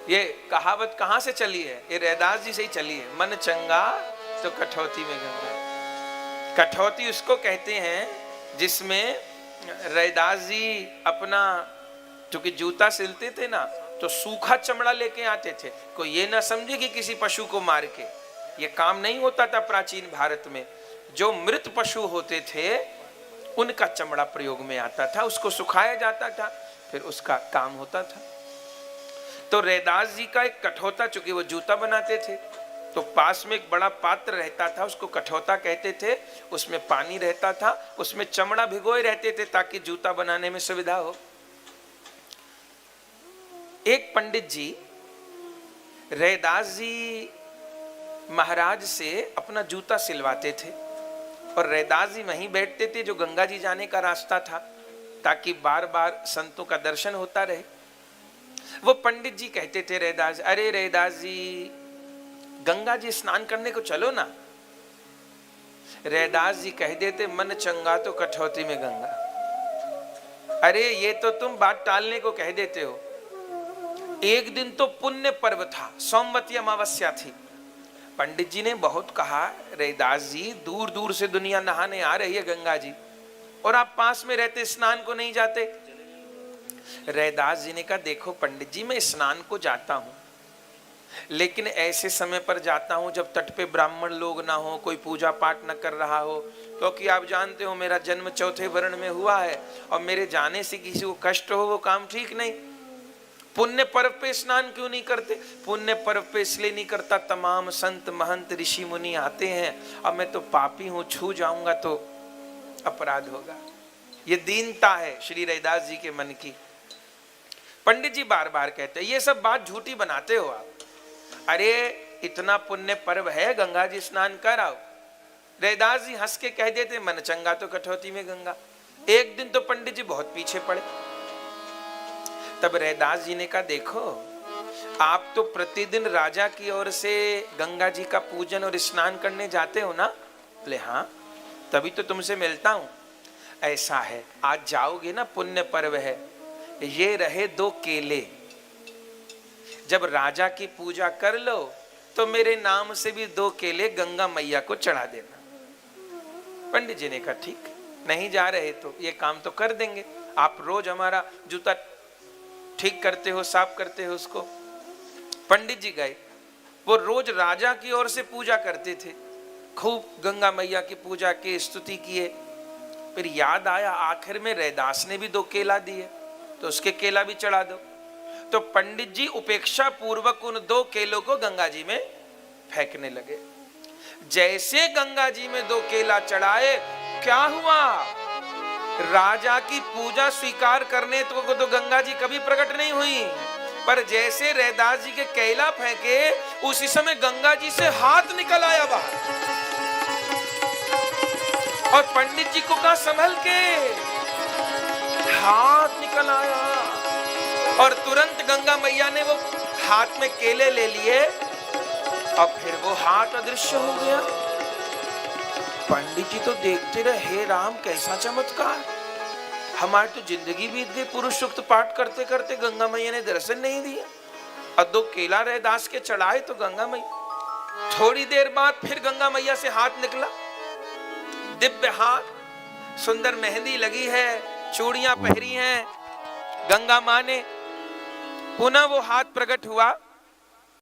S1: ये कहावत कहां से चली है? ये रैदास जी से ही चली है। मन चंगा तो कठौती में गंगा। कठौती उसको कहते हैं जिसमें रैदास जी अपना, चूंकि जूता सिलते थे ना, तो सूखा चमड़ा लेके आते थे। कोई ये ना समझे कि किसी पशु को मार के, ये काम नहीं होता था प्राचीन भारत में। जो मृत पशु होते थे उनका चमड़ा प्रयोग में आता था, उसको सुखाया जाता था, फिर उसका काम होता था। तो रैदास जी का एक कठौता, चूंकि वो जूता बनाते थे तो पास में एक बड़ा पात्र रहता था, उसको कठौता कहते थे। उसमें पानी रहता था, उसमें चमड़ा भिगोए रहते थे ताकि जूता बनाने में सुविधा हो। एक पंडित जी रैदास जी महाराज से अपना जूता सिलवाते थे, और रैदास जी वहीं बैठते थे जो गंगा जी जाने का रास्ता था, ताकि बार बार संतों का दर्शन होता रहे। वो पंडित जी कहते थे रैदास, अरे रैदास जी गंगा जी स्नान करने को चलो ना। रैदास जी कह देते, मन चंगा तो कठौती में गंगा। अरे ये तो तुम बात टालने को कह देते हो। एक दिन तो पुण्य पर्व था, सोमवती अमावस्या थी। पंडित जी ने बहुत कहा, रैदास जी दूर दूर से दुनिया नहाने आ रही है गंगा जी, और आप पास में रहते स्नान को नहीं जाते। रैदास जी ने कहा, देखो पंडित जी, मैं स्नान को जाता हूं, लेकिन ऐसे समय पर जाता हूं जब तट पे ब्राह्मण लोग ना हो, कोई पूजा पाठ न कर रहा हो, क्योंकि आप जानते हो मेरा जन्म चौथे वर्ण में हुआ है, और मेरे जाने से किसी को कष्ट हो वो काम ठीक नहीं। पुण्य पर्व पे स्नान क्यों नहीं करते? पुण्य पर्व पे इसलिए नहीं करता, तमाम संत महंत ऋषि मुनि आते हैं, अब मैं तो पापी हूं, छू जाऊंगा तो अपराध होगा। ये दीनता है श्री रैदास जी के मन की। पंडित जी बार बार कहते हैं, ये सब बात झूठी बनाते हो आप। अरे इतना पुण्य पर्व है, गंगा जी स्नान कराओ। रैदास जी हंस के कह देते, मन चंगा तो कठौती में गंगा। एक दिन तो पंडित जी बहुत पीछे पड़े। तब रैदास जी ने कहा, देखो आप तो प्रतिदिन राजा की ओर से गंगा जी का पूजन और स्नान करने जाते हो ना? बोले हाँ, तभी तो तुमसे मिलता हूं। ऐसा है, आज जाओगे ना, पुण्य पर्व है, ये रहे 2 केले, जब राजा की पूजा कर लो तो मेरे नाम से भी 2 केले गंगा मैया को चढ़ा देना। पंडित जी ने कहा, ठीक, नहीं जा रहे तो ये काम तो कर देंगे। आप रोज हमारा जूता ठीक करते हो, साफ करते हो उसको। पंडित जी गए, वो रोज राजा की ओर से पूजा करते थे, खूब गंगा मैया की पूजा की, स्तुति किए। फिर याद आया, आखिर में रैदास ने भी 2 केला दिए, तो उसके केला भी चढ़ा दो। तो पंडित जी उपेक्षा पूर्वक उन 2 केलों को गंगा जी में फेंकने लगे। जैसे गंगा जी में 2 केला चढ़ाए, क्या हुआ? राजा की पूजा स्वीकार करने तो गंगा जी कभी प्रकट नहीं हुई, पर जैसे रैदास जी के केला फेंके, उसी समय गंगा जी से हाथ निकल आया बाहर। और पंडित जी को कहा संभल के, हाथ निकल आया और तुरंत गंगा मैया ने वो हाथ में केले ले लिए और फिर वो हाथ अदृश्य हो गया। पंडित जी तो देखते रहे, हे राम कैसा चमत्कार, हमारी तो जिंदगी बीत गई, पुरुष सूक्त पाठ करते करते गंगा मैया ने दर्शन नहीं दिया। और 2 केला रैदास के चढ़ाए तो गंगा मैया, थोड़ी देर बाद फिर गंगा मैया से हाथ निकला, दिव्य हाथ, सुंदर मेहंदी लगी है, चूड़ियां पहरी हैं गंगा मां ने। पुनः वो हाथ प्रकट हुआ,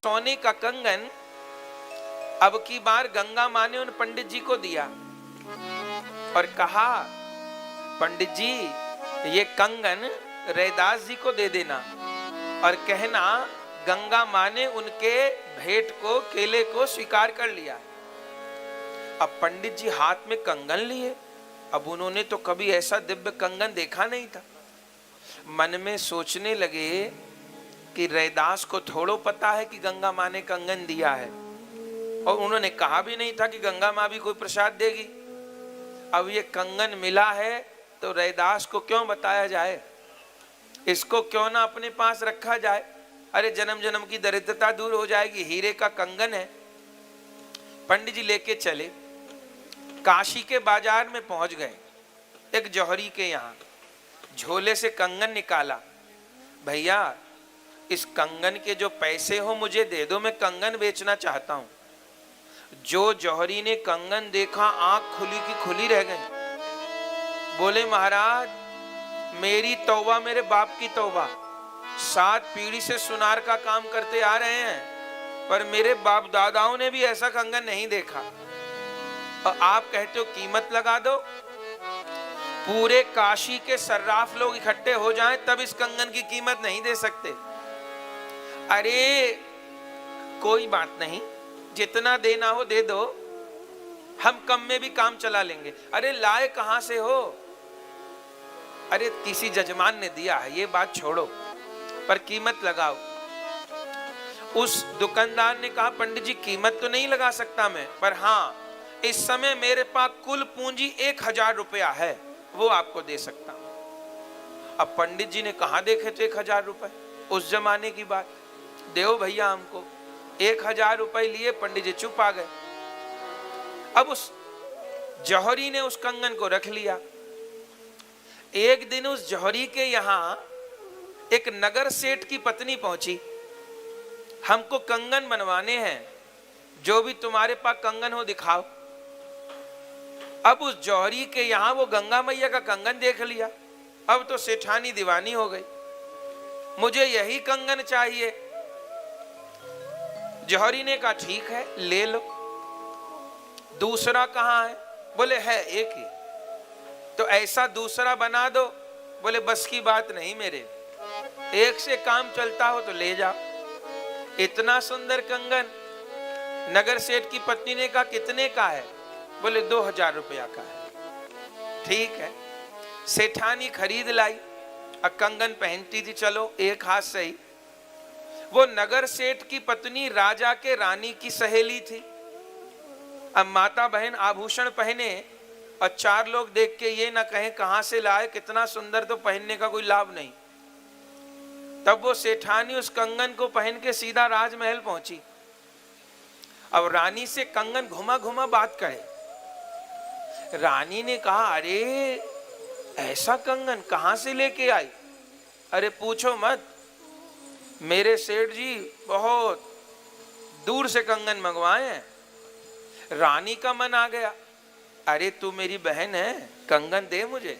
S1: सोने का कंगन अब की बार गंगा मां ने उन पंडित जी को दिया और कहा, पंडित जी ये कंगन रैदास जी को दे देना और कहना गंगा मां ने उनके भेंट को, केले को स्वीकार कर लिया। अब पंडित जी हाथ में कंगन लिए, अब उन्होंने तो कभी ऐसा दिव्य कंगन देखा नहीं था। मन में सोचने लगे कि रैदास को थोड़ो पता है कि गंगा मां ने कंगन दिया है, और उन्होंने कहा भी नहीं था कि गंगा मां भी कोई प्रसाद देगी। अब ये कंगन मिला है तो रैदास को क्यों बताया जाए, इसको क्यों ना अपने पास रखा जाए, अरे जन्म जन्म की दरिद्रता दूर हो जाएगी, हीरे का कंगन है। पंडित जी लेके चले, काशी के बाजार में पहुंच गए, एक जौहरी के यहाँ झोले से कंगन निकाला, भैया इस कंगन के जो पैसे हो मुझे दे दो, मैं कंगन बेचना चाहता हूं। जो जौहरी ने कंगन देखा आंख खुली की खुली रह गई, बोले महाराज मेरी तौबा, मेरे बाप की तौबा, 7 पीढ़ी से सुनार का काम करते आ रहे हैं पर मेरे बाप दादाओं ने भी ऐसा कंगन नहीं देखा, और आप कहते हो कीमत लगा दो। पूरे काशी के सर्राफ लोग इकट्ठे हो जाएं तब इस कंगन की कीमत नहीं दे सकते। अरे कोई बात नहीं, जितना देना हो दे दो, हम कम में भी काम चला लेंगे। अरे लाए कहां से हो, अरे किसी जजमान ने दिया है, ये बात छोड़ो, पर कीमत लगाओ। उस दुकानदार ने कहा पंडित जी कीमत तो नहीं लगा सकता मैं, पर हाँ इस समय मेरे पास कुल पूंजी 1000 रुपया है, वो आपको दे सकता हूं। अब पंडित जी ने कहा देखे तो 1000 रुपए, उस जमाने की बात, देव भैया हमको। 1000 रुपए लिए, पंडित जी चुप आ गए। अब उस जौहरी ने उस कंगन को रख लिया। एक दिन उस जौहरी के यहां एक नगर सेठ की पत्नी पहुंची, हमको कंगन बनवाने हैं, जो भी तुम्हारे पास कंगन हो दिखाओ। अब उस जौहरी के यहां वो गंगा मैया का कंगन देख लिया, अब तो सेठानी दीवानी हो गई, मुझे यही कंगन चाहिए। जौहरी ने कहा ठीक है ले लो। दूसरा कहां है, बोले है एक ही। तो ऐसा दूसरा बना दो, बोले बस की बात नहीं मेरे, एक से काम चलता हो तो ले जाओ। इतना सुंदर कंगन। नगर सेठ की पत्नी ने कहा कितने का है, बोले 2000 रुपया का है। ठीक है, सेठानी खरीद लाई, अब कंगन पहनती थी, चलो एक हाथ सही। वो नगर सेठ की पत्नी राजा के रानी की सहेली थी। अब माता बहन आभूषण पहने और 4 लोग देख के ये ना कहें कहां से लाए, कितना सुंदर, तो पहनने का कोई लाभ नहीं। तब वो सेठानी उस कंगन को पहन के सीधा राजमहल पहुंची। अब रानी से कंगन घुमा घुमा बात करे। रानी ने कहा अरे ऐसा कंगन कहां से लेके आई, अरे पूछो मत, मेरे सेठ जी बहुत दूर से कंगन मंगवाए हैं। रानी का मन आ गया, अरे तू मेरी बहन है, कंगन दे मुझे।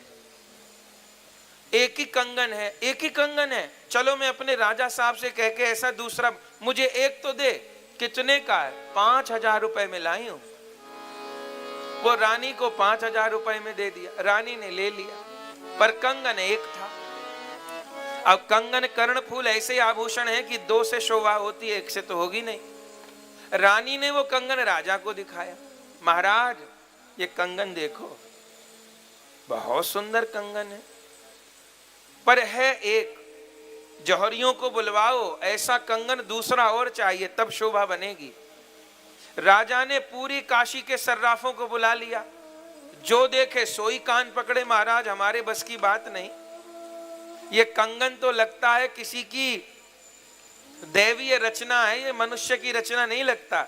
S1: एक ही कंगन है, एक ही कंगन है, चलो मैं अपने राजा साहब से कह के ऐसा दूसरा, मुझे एक तो दे। कितने का है, 5000 रुपए में लाई हूं। वो रानी को 5000 रुपए में दे दिया, रानी ने ले लिया, पर कंगन एक था। अब कंगन कर्णफूल ऐसे आभूषण है कि 2 से शोभा होती है, 1 से तो होगी नहीं। रानी ने वो कंगन राजा को दिखाया, महाराज ये कंगन देखो, बहुत सुंदर कंगन है, पर है एक, जौहरियों को बुलवाओ, ऐसा कंगन दूसरा और चाहिए तब शोभा बनेगी। राजा ने पूरी काशी के सर्राफों को बुला लिया, जो देखे सोई कान पकड़े महाराज, हमारे बस की बात नहीं। ये कंगन तो लगता है किसी की दैवीय रचना है, ये मनुष्य की रचना नहीं लगता।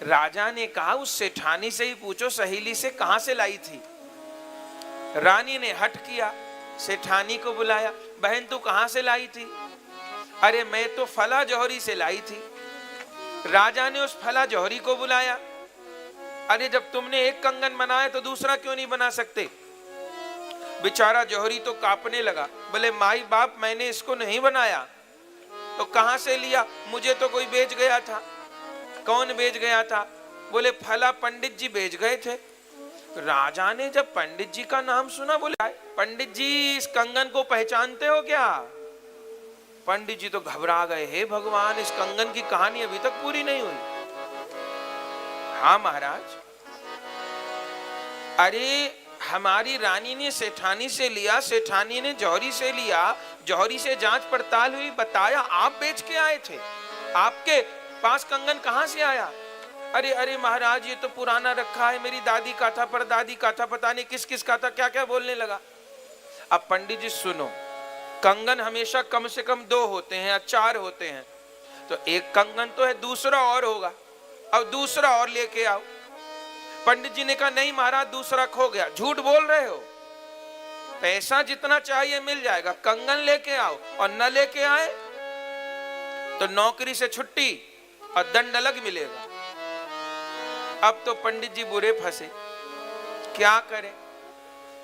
S1: राजा ने कहा उस सेठानी से ही पूछो, सहेली से, कहां से लाई थी। रानी ने हट किया, सेठानी को बुलाया, बहन तू कहां से लाई थी। अरे मैं तो फला जौहरी से लाई थी। राजा ने उस फला जौहरी को बुलाया, अरे जब तुमने एक कंगन बनाया तो दूसरा क्यों नहीं बना सकते। बेचारा जौहरी तो कांपने लगा, बोले माई बाप मैंने इसको नहीं बनाया। तो कहां से लिया, मुझे तो कोई बेच गया था। कौन बेच गया था, बोले फला पंडित जी बेच गए थे। राजा ने जब पंडित जी का नाम सुना, बोले पंडित जी इस कंगन को पहचानते हो क्या। पंडित जी तो घबरा गए, हे भगवान इस कंगन की कहानी अभी तक पूरी नहीं हुई। हाँ महाराज, अरे हमारी रानी ने सेठानी से लिया, सेठानी ने जौहरी से लिया, जौहरी से जांच पड़ताल हुई, बताया आप बेच के आए थे। आपके पास कंगन कहां से आया। अरे अरे महाराज ये तो पुराना रखा है, मेरी दादी का था, परदादी का था, पता नहीं किस किस का था, क्या क्या बोलने लगा। अब पंडित जी सुनो, कंगन हमेशा कम से कम 2 होते हैं या 4 होते हैं, तो एक कंगन तो है, दूसरा और होगा, अब दूसरा और लेके आओ। पंडित जी ने कहा नहीं महाराज दूसरा खो गया। झूठ बोल रहे हो, पैसा जितना चाहिए मिल जाएगा, कंगन लेके आओ, और न लेके आए तो नौकरी से छुट्टी और दंड अलग मिलेगा। अब तो पंडित जी बुरे फंसे, क्या करें।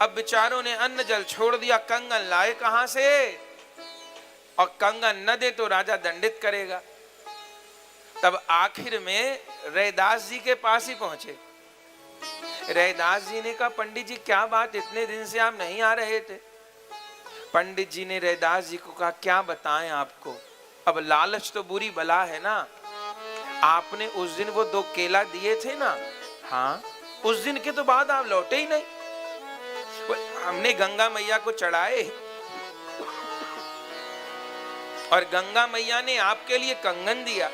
S1: अब बेचारों ने अन्न जल छोड़ दिया, कंगन लाए कहां से, और कंगन न दे तो राजा दंडित करेगा। तब आखिर में रैदास जी के पास ही पहुंचे। रैदास जी ने कहा पंडित जी क्या बात, इतने दिन से आप नहीं आ रहे थे। पंडित जी ने रैदास जी को कहा क्या बताएं आपको, अब लालच तो बुरी बला है ना। आपने उस दिन वो 2 केला दिए थे ना, हाँ उस दिन के तो बाद आप लौटे ही नहीं। हमने गंगा मैया को चढ़ाए और गंगा मैया ने आपके लिए कंगन दिया।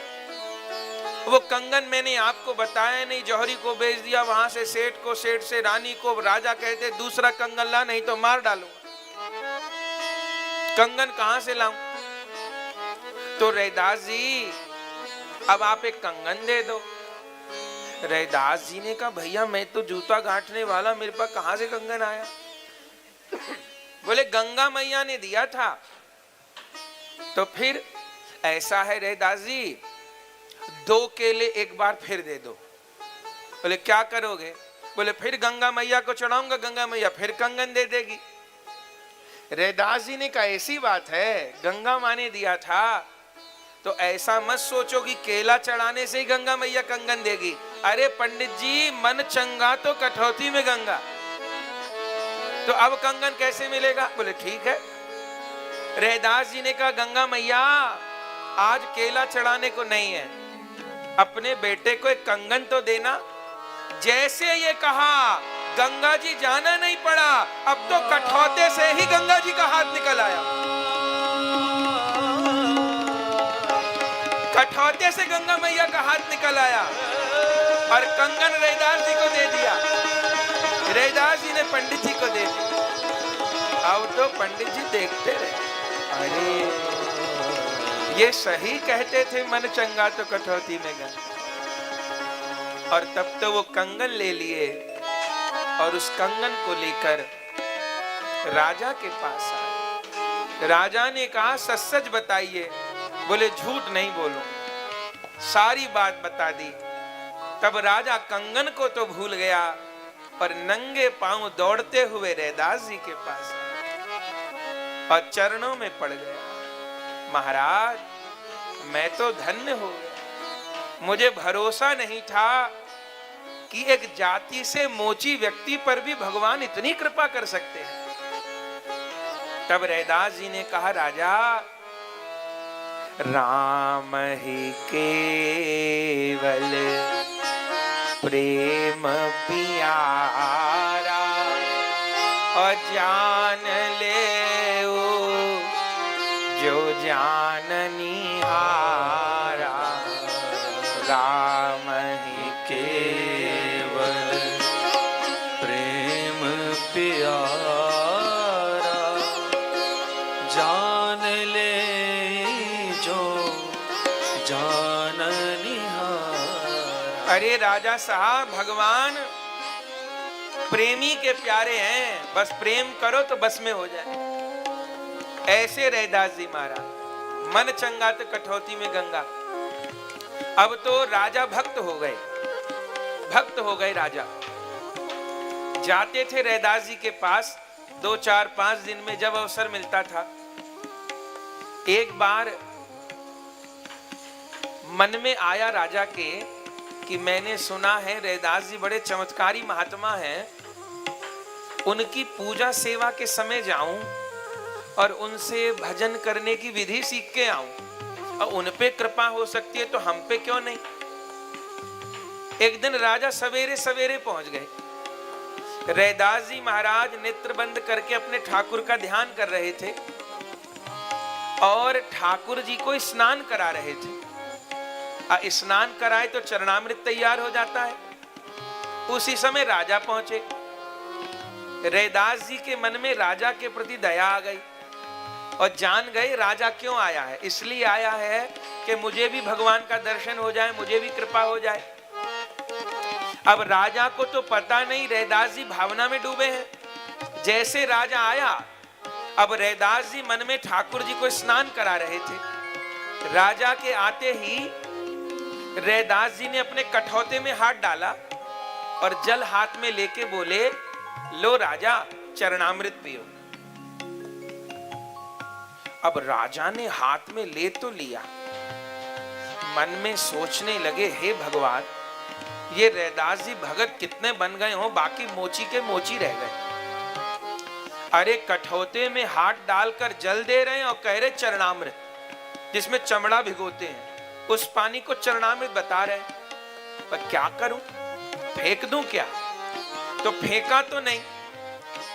S1: वो कंगन मैंने आपको बताया नहीं, जौहरी को बेच दिया, वहां से सेठ को, सेठ से रानी को। राजा कहते दूसरा कंगन ला नहीं तो मार डालूंगा। कंगन कहां से लाऊं। तो रैदास जी अब आप एक कंगन दे दो। रैदास जी ने कहा भैया मैं तो जूता गांठने वाला, मेरे पास कहां से कंगन आया। बोले गंगा मैया ने दिया था। तो फिर ऐसा है रैदास जी, 2 केले एक बार फिर दे दो। बोले क्या करोगे। बोले फिर गंगा मैया को चढ़ाऊंगा, गंगा मैया फिर कंगन दे देगी। रैदास जी ने कहा ऐसी बात है, गंगा माँ ने दिया था तो ऐसा मत सोचो कि केला चढ़ाने से ही गंगा मैया कंगन देगी। अरे पंडित जी मन चंगा तो कठौती में गंगा, तो अब कंगन कैसे मिलेगा। बोले ठीक है। रैदास जी ने कहा गंगा मैया आज केला चढ़ाने को नहीं है, अपने बेटे को एक कंगन तो देना। जैसे ये कहा गंगा जी जाना नहीं पड़ा, अब तो कठौते से ही गंगा जी का हाथ निकल आया। कठौते से गंगा मैया का हाथ निकल आया और कंगन रैदास जी को दे दिया। रैदास जी ने पंडित जी को दे दिया। अब तो पंडित जी देखते रहे, अरे ये सही कहते थे मन चंगा तो कठौती में गंगा। और तब तो वो कंगन ले लिए और उस कंगन को लेकर राजा के पास आए। राजा ने कहा सच सच बताइए। बोले झूठ नहीं बोलूं, सारी बात बता दी। तब राजा कंगन को तो भूल गया और नंगे पांव दौड़ते हुए रैदास जी के पास आया और चरणों में पड़ गया। महाराज मैं तो धन्य हो गया, मुझे भरोसा नहीं था कि एक जाति से मोची व्यक्ति पर भी भगवान इतनी कृपा कर सकते हैं। तब रैदास जी ने कहा राजा राम ही केवल प्रेम प्यारा और जान ले जो जाननी हारा। राम ही केवल अरे राजा साहब, भगवान प्रेमी के प्यारे हैं, बस प्रेम करो तो बस में हो जाए। ऐसे रैदास जी महाराज, मन चंगा तो कठौती में गंगा। अब तो राजा भक्त हो गए राजा। जाते थे रैदास जी के पास 2, 4, 5 दिन में जब अवसर मिलता था। एक बार मन में आया राजा के कि मैंने सुना है रैदास जी बड़े चमत्कारी महात्मा हैं, उनकी पूजा सेवा के समय जाऊं और उनसे भजन करने की विधि सीख के आऊं, और उन पे कृपा हो सकती है तो हम पे क्यों नहीं। एक दिन राजा सवेरे सवेरे पहुंच गए। रैदास जी महाराज नेत्र बंद करके अपने ठाकुर का ध्यान कर रहे थे और ठाकुर जी को स्नान करा रहे थे। स्नान कराए तो चरणामृत तैयार हो जाता है। उसी समय राजा पहुंचे। रैदास जी के मन में राजा के प्रति दया आ गई और जान गए राजा क्यों आया है। इसलिए आया है कि मुझे भी भगवान का दर्शन हो जाए, मुझे भी कृपा हो जाए। अब राजा को तो पता नहीं, रैदास जी भावना में डूबे हैं। जैसे राजा आया, अब रैदास जी मन में ठाकुर जी को स्नान करा रहे थे। राजा के आते ही रैदास जी ने अपने कठौते में हाथ डाला और जल हाथ में लेके बोले, लो राजा चरणामृत पियो। अब राजा ने हाथ में ले तो लिया, मन में सोचने लगे, हे भगवान, ये रैदास जी भगत कितने बन गए हो, बाकी मोची के मोची रह गए। अरे कठौते में हाथ डालकर जल दे रहे हैं और कह रहे चरणामृत, जिसमें चमड़ा भिगोते हैं, उस पानी को चरणामृत बता रहे हैं। पर क्या करूं, फेंक दूं क्या? तो फेंका तो नहीं,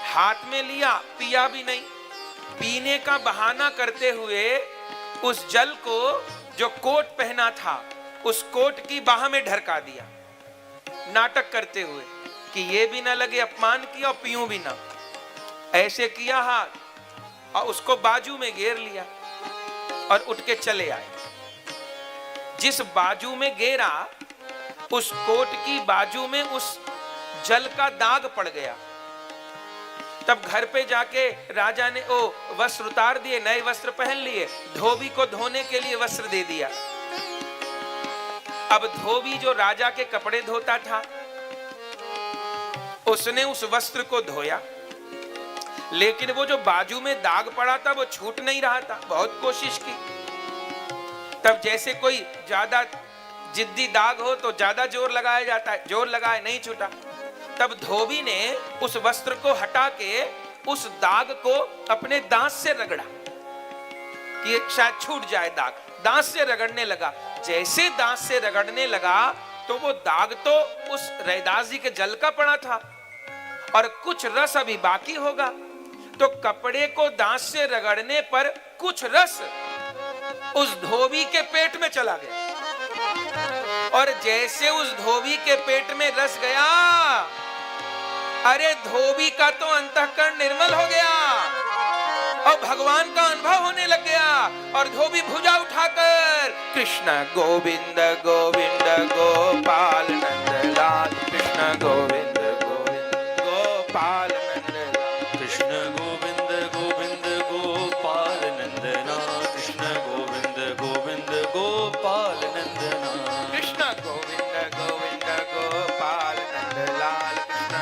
S1: हाथ में लिया, पिया भी नहीं। पीने का बहाना करते हुए उस जल को, जो कोट पहना था, उस कोट की बाह में ढरका दिया, नाटक करते हुए कि ये भी ना लगे अपमान किया और पीऊं भी ना। ऐसे किया हाथ और उसको बाजू में घेर लिया और उठ के चले आए। जिस बाजू में घेरा, उस कोट की बाजू में उस जल का दाग पड़ गया। तब घर पे जाके राजा ने वस्त्र उतार दिए, नए वस्त्र पहन लिए, धोबी को धोने के लिए वस्त्र दे दिया। अब धोबी जो राजा के कपड़े धोता था, उसने उस वस्त्र को धोया, लेकिन वो जो बाजू में दाग पड़ा था वो छूट नहीं रहा था। बहुत कोशिश की। तब जैसे कोई ज्यादा जिद्दी दाग हो तो ज्यादा जोर लगाया जाता है, जोर लगाए नहीं छूटा। तब धोबी ने उस वस्त्र को हटा के उस दाग को अपने दांत से रगड़ा कि शायद छूट जाए दाग। दांत से रगड़ने लगा। जैसे दांत से रगड़ने लगा तो वो दाग तो उस रैदास जी के जल का पड़ा था और कुछ रस अभी बाकी होगा। तो कपड़े को दांत से रगड़ने पर कुछ रस उस धोबी के पेट में चला गया, और जैसे उस धोबी के पेट में रस गया, अरे धोबी का तो अंतःकरण निर्मल हो गया और भगवान का अनुभव होने लग गया। और धोबी भुजा उठाकर कृष्ण गोविंद गोविंद गोपाल नंदलाल, कृष्ण गोविंद गोविंद गोपाल नंदलाल,
S2: कृष्ण गोविंद गोविंद गोपाल नंदना, कृष्ण गोविंद गोविंद गोपाल नंदना,
S1: कृष्ण गोविंद गोविंद गोपाल नंदलाल, कृष्ण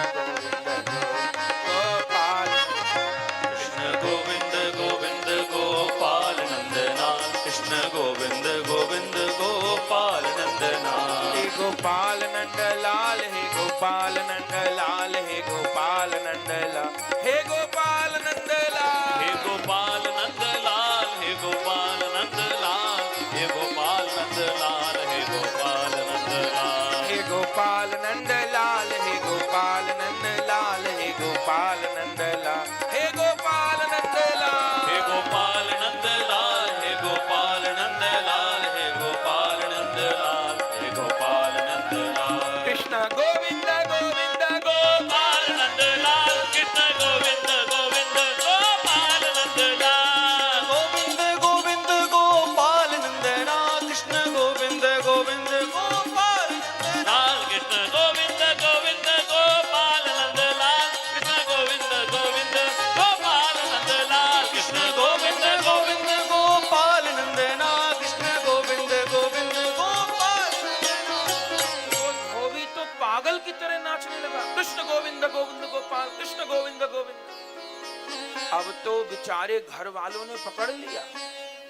S1: गोविंद गोविंद गोपाल
S2: कृष्ण गोविंद गोविंद गोपाल नंदना,
S1: हे गोपाल नंदलाल, हे गोपाल नंदलाल, हे गोपाल नंदलाल, हे गोपाल नंदलाल,
S2: हे गोपाल नंदलाल, हे गोपाल नंदलाल, हे गोपाल नंदलाल, हे गोपाल नंदलाल,
S1: हे गोपाल नंदलाल, हे गोपाल नंदलाल, हे गोपाल नंदलाल, हे गोपाल नंदलाल,
S2: हे गोपाल नंदलाल, हे गोपाल नंदलाल, हे गोपाल नंदलाल, हे गोपाल नंदलाल,
S1: कृष्ण गोविंद गोविंद नाचने लगा, कृष्ण गोविंद गोविंद गोपाल, कृष्ण गोविंद गोविंद। अब तो बेचारे घर वालों ने पकड़ लिया,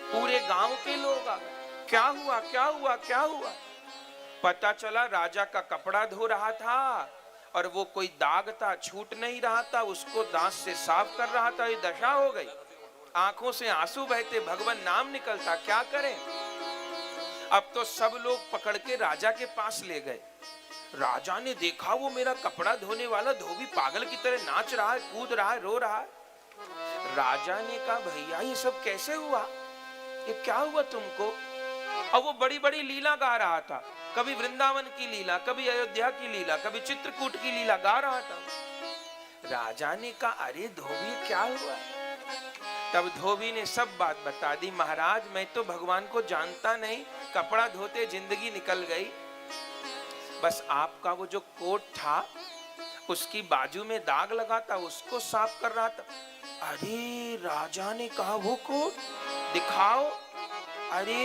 S1: पूरे गांव के लोग आ गए, क्या हुआ क्या हुआ क्या हुआ। पता चला राजा का कपड़ा धो रहा था और वो कोई दाग था, छूट नहीं रहा था, उसको दांत से साफ कर रहा था। ये दशा हो गई, आंखों से आंसू बहते, भगवान नाम निकलता, क्या करें। अब तो सब लोग पकड़ के राजा के पास ले गए। राजा ने देखा वो मेरा कपड़ा धोने वाला धोबी पागल की तरह नाच रहा है, कूद रहा है, रो रहा है। राजा ने कहा भैया ये सब कैसे हुआ, ये क्या हुआ तुमको। और वो बड़ी बड़ी लीला गा रहा था, कभी वृंदावन की लीला, कभी अयोध्या की लीला, कभी चित्रकूट की लीला गा रहा था। राजा ने कहा अरे धोबी क्या हुआ। तब धोबी ने सब बात बता दी। महाराज मैं तो भगवान को जानता नहीं, कपड़ा धोते जिंदगी निकल गई। बस आपका वो जो कोट था उसकी बाजू में दाग लगा था, उसको साफ कर रहा था। अरे राजा ने कहा वो कोट दिखाओ। अरे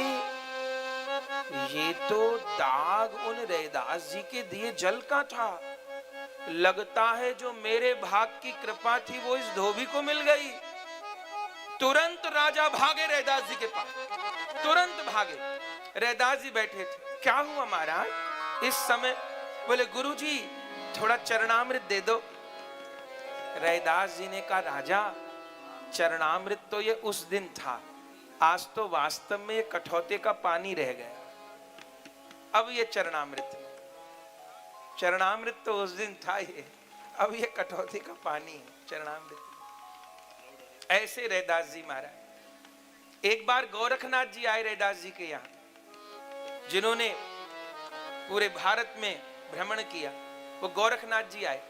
S1: ये तो दाग उन रैदास जी के दिए जल का था। लगता है जो मेरे भाग की कृपा थी वो इस धोबी को मिल गई। तुरंत राजा भागे रैदास जी के पास, तुरंत भागे। रैदास जी बैठे थे। क्या हुआ महाराज इस समय। बोले गुरुजी थोड़ा चरणामृत दे दो। रैदास जी ने कहा राजा चरणामृत तो ये उस दिन था, आज तो वास्तव में ये कठौते का पानी रह गया। अब ये चरणामृत, चरणामृत तो उस दिन था ये, अब ये कठौती का पानी है चरणामृत। ऐसे रैदास जी महाराज। एक बार गोरखनाथ जी आए रैदास जी के यहाँ, जिन्होंने पूरे भारत में भ्रमण किया, वो गोरखनाथ जी आए,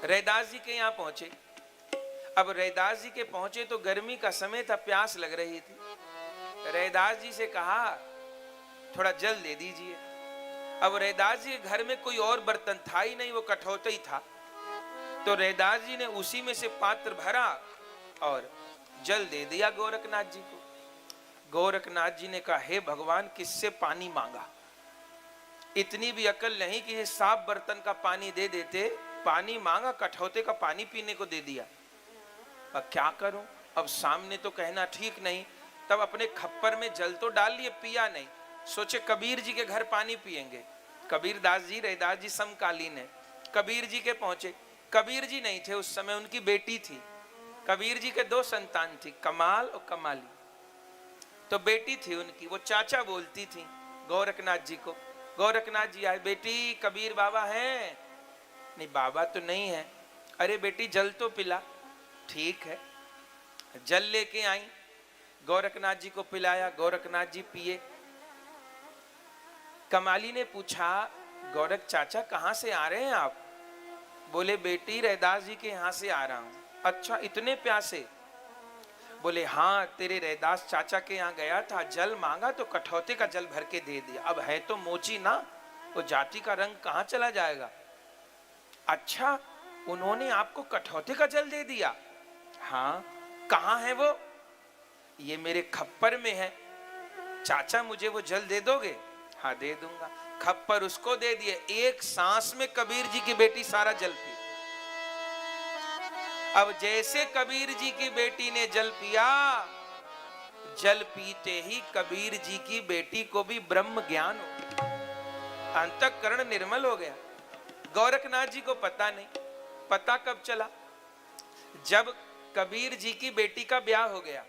S1: रैदास जी के यहाँ पहुंचे। अब रैदास जी के पहुंचे तो गर्मी का समय था, प्यास लग रही थी। रैदास जी से कहा थोड़ा जल दे दीजिए। अब रैदास जी के घर में कोई और बर्तन था ही नहीं, वो कठौता ही था। तो रैदास जी ने उसी में से पात्र भरा और जल दे दिया गोरखनाथ जी को। गोरखनाथ जी ने कहा हे भगवान किससे पानी मांगा, इतनी भी अकल नहीं कि ये साफ बर्तन का पानी दे देते। पानी मांगा, कठौते का पानी पीने को दे दिया। अब क्या करूं, अब सामने तो कहना ठीक नहीं। तब अपने खप्पर में जल तो डाल लिए, पिया नहीं। सोचे कबीर जी के घर पानी पिएंगे। कबीर दास जी रैदास जी समकालीन है। कबीर जी के पहुंचे। कबीर जी नहीं थे उस समय, उनकी बेटी थी। कबीर जी के दो संतान थी, कमाल और कमाली। तो बेटी थी उनकी, वो चाचा बोलती थी गोरखनाथ जी को। गोरखनाथ जी आए, बेटी कबीर बाबा हैं? नहीं बाबा तो नहीं है। अरे बेटी जल तो पिला। ठीक है, जल लेके आई, गोरखनाथ जी को पिलाया, गोरखनाथ जी पिए। कमाली ने पूछा गोरख चाचा कहाँ से आ रहे हैं आप? बोले बेटी रैदास जी के यहाँ से आ रहा हूँ। अच्छा इतने प्यासे? बोले हाँ, तेरे रैदास चाचा के यहाँ गया था, जल मांगा तो कठौते का जल भर के दे दिया। अब है तो मोची ना, वो जाति का रंग कहाँ चला जाएगा। अच्छा उन्होंने आपको कठौते का जल दे दिया? हाँ। कहाँ है वो? ये मेरे खप्पर में है। चाचा मुझे वो जल दे दोगे? हाँ दे दूंगा। खप्पर उसको दे दिए। एक सांस में कबीर जी की बेटी सारा जल पी। अब जैसे कबीर जी की बेटी ने जल पिया, जल पीते ही कबीर जी की बेटी को भी ब्रह्म ज्ञान हो गया, अंतःकरण निर्मल हो गया। गोरखनाथ जी को पता नहीं। पता कब चला? जब कबीर जी की बेटी का ब्याह हो गया।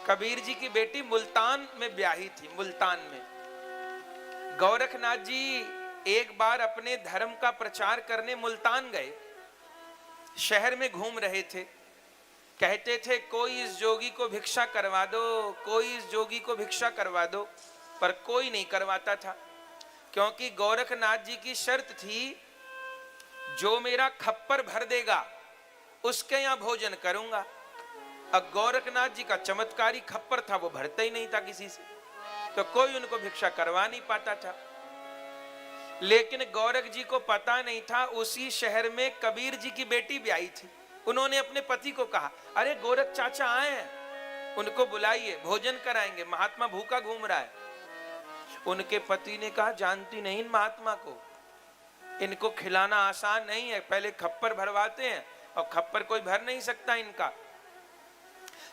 S1: कबीर जी की बेटी मुल्तान में ब्याही थी, मुल्तान में। गोरखनाथ जी एक बार अपने धर्म का प्रचार करने मुल्तान गए। शहर में घूम रहे थे, कहते थे कोई इस जोगी को भिक्षा करवा दो, कोई इस जोगी को भिक्षा करवा दो, पर कोई नहीं करवाता था। क्योंकि गोरखनाथ जी की शर्त थी जो मेरा खप्पर भर देगा उसके यहाँ भोजन करूंगा। अब गोरखनाथ जी का चमत्कारी खप्पर था, वो भरता ही नहीं था किसी से, तो कोई उनको भिक्षा करवा नहीं पाता था। लेकिन गोरख जी को पता नहीं था उसी शहर में कबीर जी की बेटी भी आई थी। उन्होंने अपने पति को कहा अरे गोरख चाचा आए हैं, उनको बुलाइए, भोजन कराएंगे, महात्मा भूखा घूम रहा है। उनके पति ने कहा जानती नहीं महात्मा को, इनको खिलाना आसान नहीं है, पहले खप्पर भरवाते हैं और खप्पर कोई भर नहीं सकता इनका।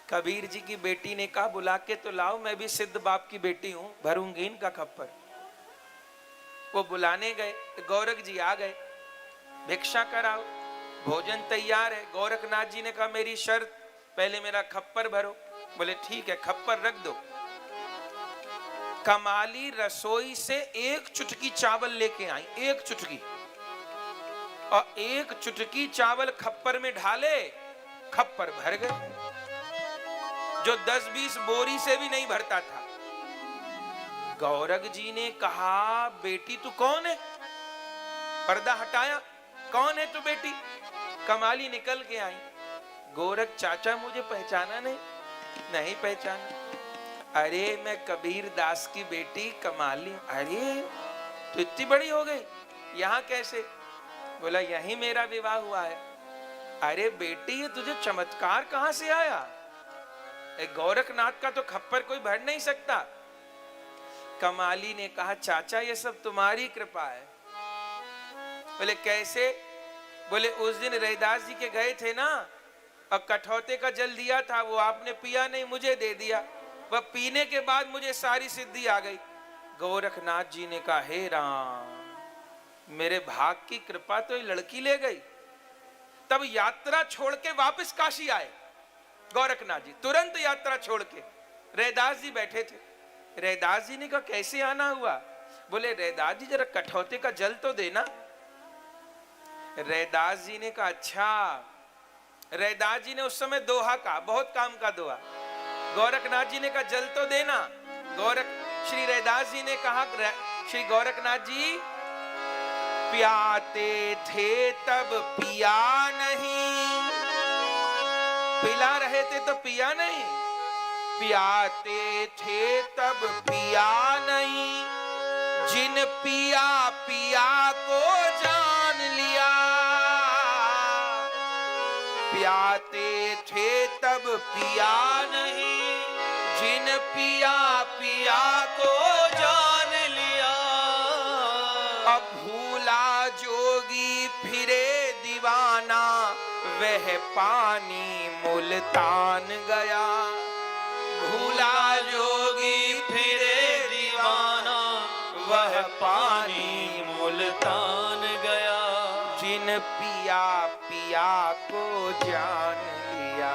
S1: कबीर जी की बेटी ने कहा बुला के तो लाओ, मैं भी सिद्ध बाप की बेटी हूं, भरूंगी इनका खप्पर। वो बुलाने गए, गोरख जी आ गए, भिक्षा कराओ, भोजन तैयार है। गोरखनाथ जी ने कहा मेरी शर्त, पहले मेरा खप्पर भरो। बोले ठीक है, खप्पर रख दो। कमाली रसोई से एक चुटकी चावल लेके आई, एक चुटकी, और एक चुटकी चावल खप्पर में ढाले, खप्पर भर गए, जो 10-20 बोरी से भी नहीं भरता था। गोरख जी ने कहा बेटी तू कौन है? पर्दा हटाया, कौन है तू बेटी? कमाली निकल के आई। गोरख चाचा मुझे पहचाना नहीं? नहीं पहचाना। अरे मैं कबीर दास की बेटी कमाली। अरे तो इतनी बड़ी हो गई, यहाँ कैसे? बोला यहीं मेरा विवाह हुआ है। अरे बेटी ये तुझे चमत्कार कहां से आया? गोरखनाथ का तो खप्पर कोई भर नहीं सकता। कमाली ने कहा चाचा ये सब तुम्हारी कृपा है। बोले कैसे? बोले उस दिन रैदास जी के गए थे ना, और कठौते का जल दिया था, वो आपने पिया नहीं, मुझे दे दिया, वह पीने के बाद मुझे सारी सिद्धि आ गई। गोरखनाथ जी ने कहा हे राम, मेरे भाग की कृपा तो ये लड़की ले गई। तब यात्रा छोड़ के वापस काशी आए गोरखनाथ जी, तुरंत यात्रा छोड़ के। रैदास जी बैठे थे। रैदास जी ने कहा कैसे आना हुआ? बोले रैदास जी जरा कठौते का जल तो देना। रैदास जी ने कहा अच्छा। रैदास जी ने उस समय दोहा कहा, बहुत काम का दोहा। गोरखनाथ जी ने कहा जल तो देना। श्री रैदास जी ने कहा श्री गोरखनाथ जी प्याते थे तब पिया नहीं, पिला रहे थे तो पिया नहीं, पियाते थे तब पिया नहीं, जिन पिया पिया को जान लिया। पियाते थे तब पिया नहीं, जिन पिया पिया को जान लिया। अब भूला जोगी फिरे दीवाना, वह पानी मुल्तान गया। भूला जोगी फिरे दीवाना, वह पानी मुल्तान गया। जिन पिया पिया को जान लिया,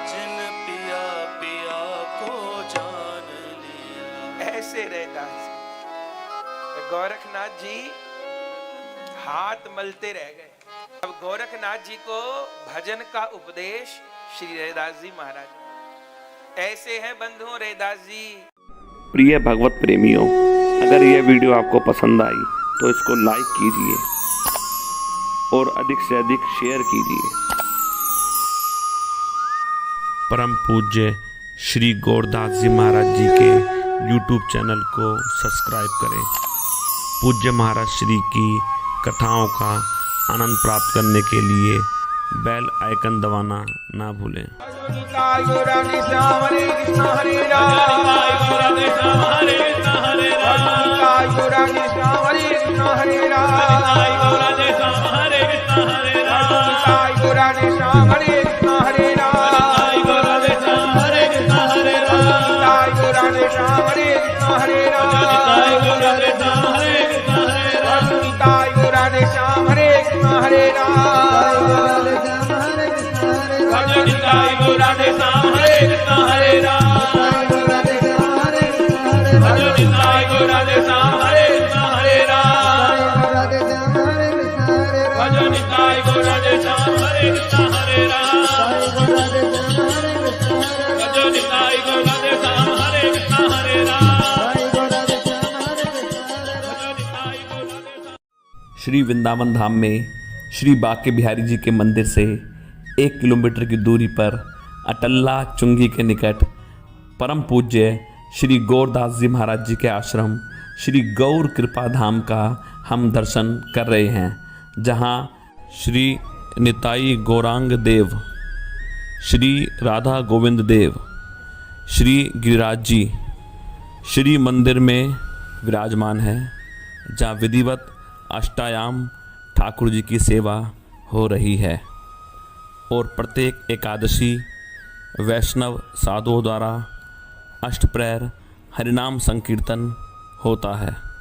S2: जिन पिया पिया को जान लिया।
S1: ऐसे रैदास गोरखनाथ जी हाथ मलते रह गए। अब गोरखनाथ जी को भजन का उपदेश श्री रैदास जी महाराज। ऐसे हैं बंधुओं रैदास जी।
S3: प्रिय भगवत प्रेमियों, अगर यह वीडियो आपको पसंद आई तो इसको लाइक कीजिए और अधिक से अधिक शेयर कीजिए। परम पूज्य श्री गौरदास जी महाराज जी के YouTube चैनल को सब्सक्राइब करें। पूज्य महाराज श्री की कथाओं का आनंद प्राप्त करने के लिए बेल आइकन दबाना ना भूलें। श्री वृंदावन धाम में श्री बांके बिहारी जी के मंदिर से 1 किलोमीटर की दूरी पर अटल्ला चुंगी के निकट परम पूज्य श्री गौरदास जी महाराज जी के आश्रम श्री गौर कृपा धाम का हम दर्शन कर रहे हैं, जहां श्री निताई गौरांग देव, श्री राधा गोविंद देव, श्री गिरिराज जी श्री मंदिर में विराजमान है, जहाँ विधिवत अष्टायाम ठाकुर जी की सेवा हो रही है और प्रत्येक एकादशी वैष्णव साधुओं द्वारा अष्टप्रहर हरिनाम संकीर्तन होता है।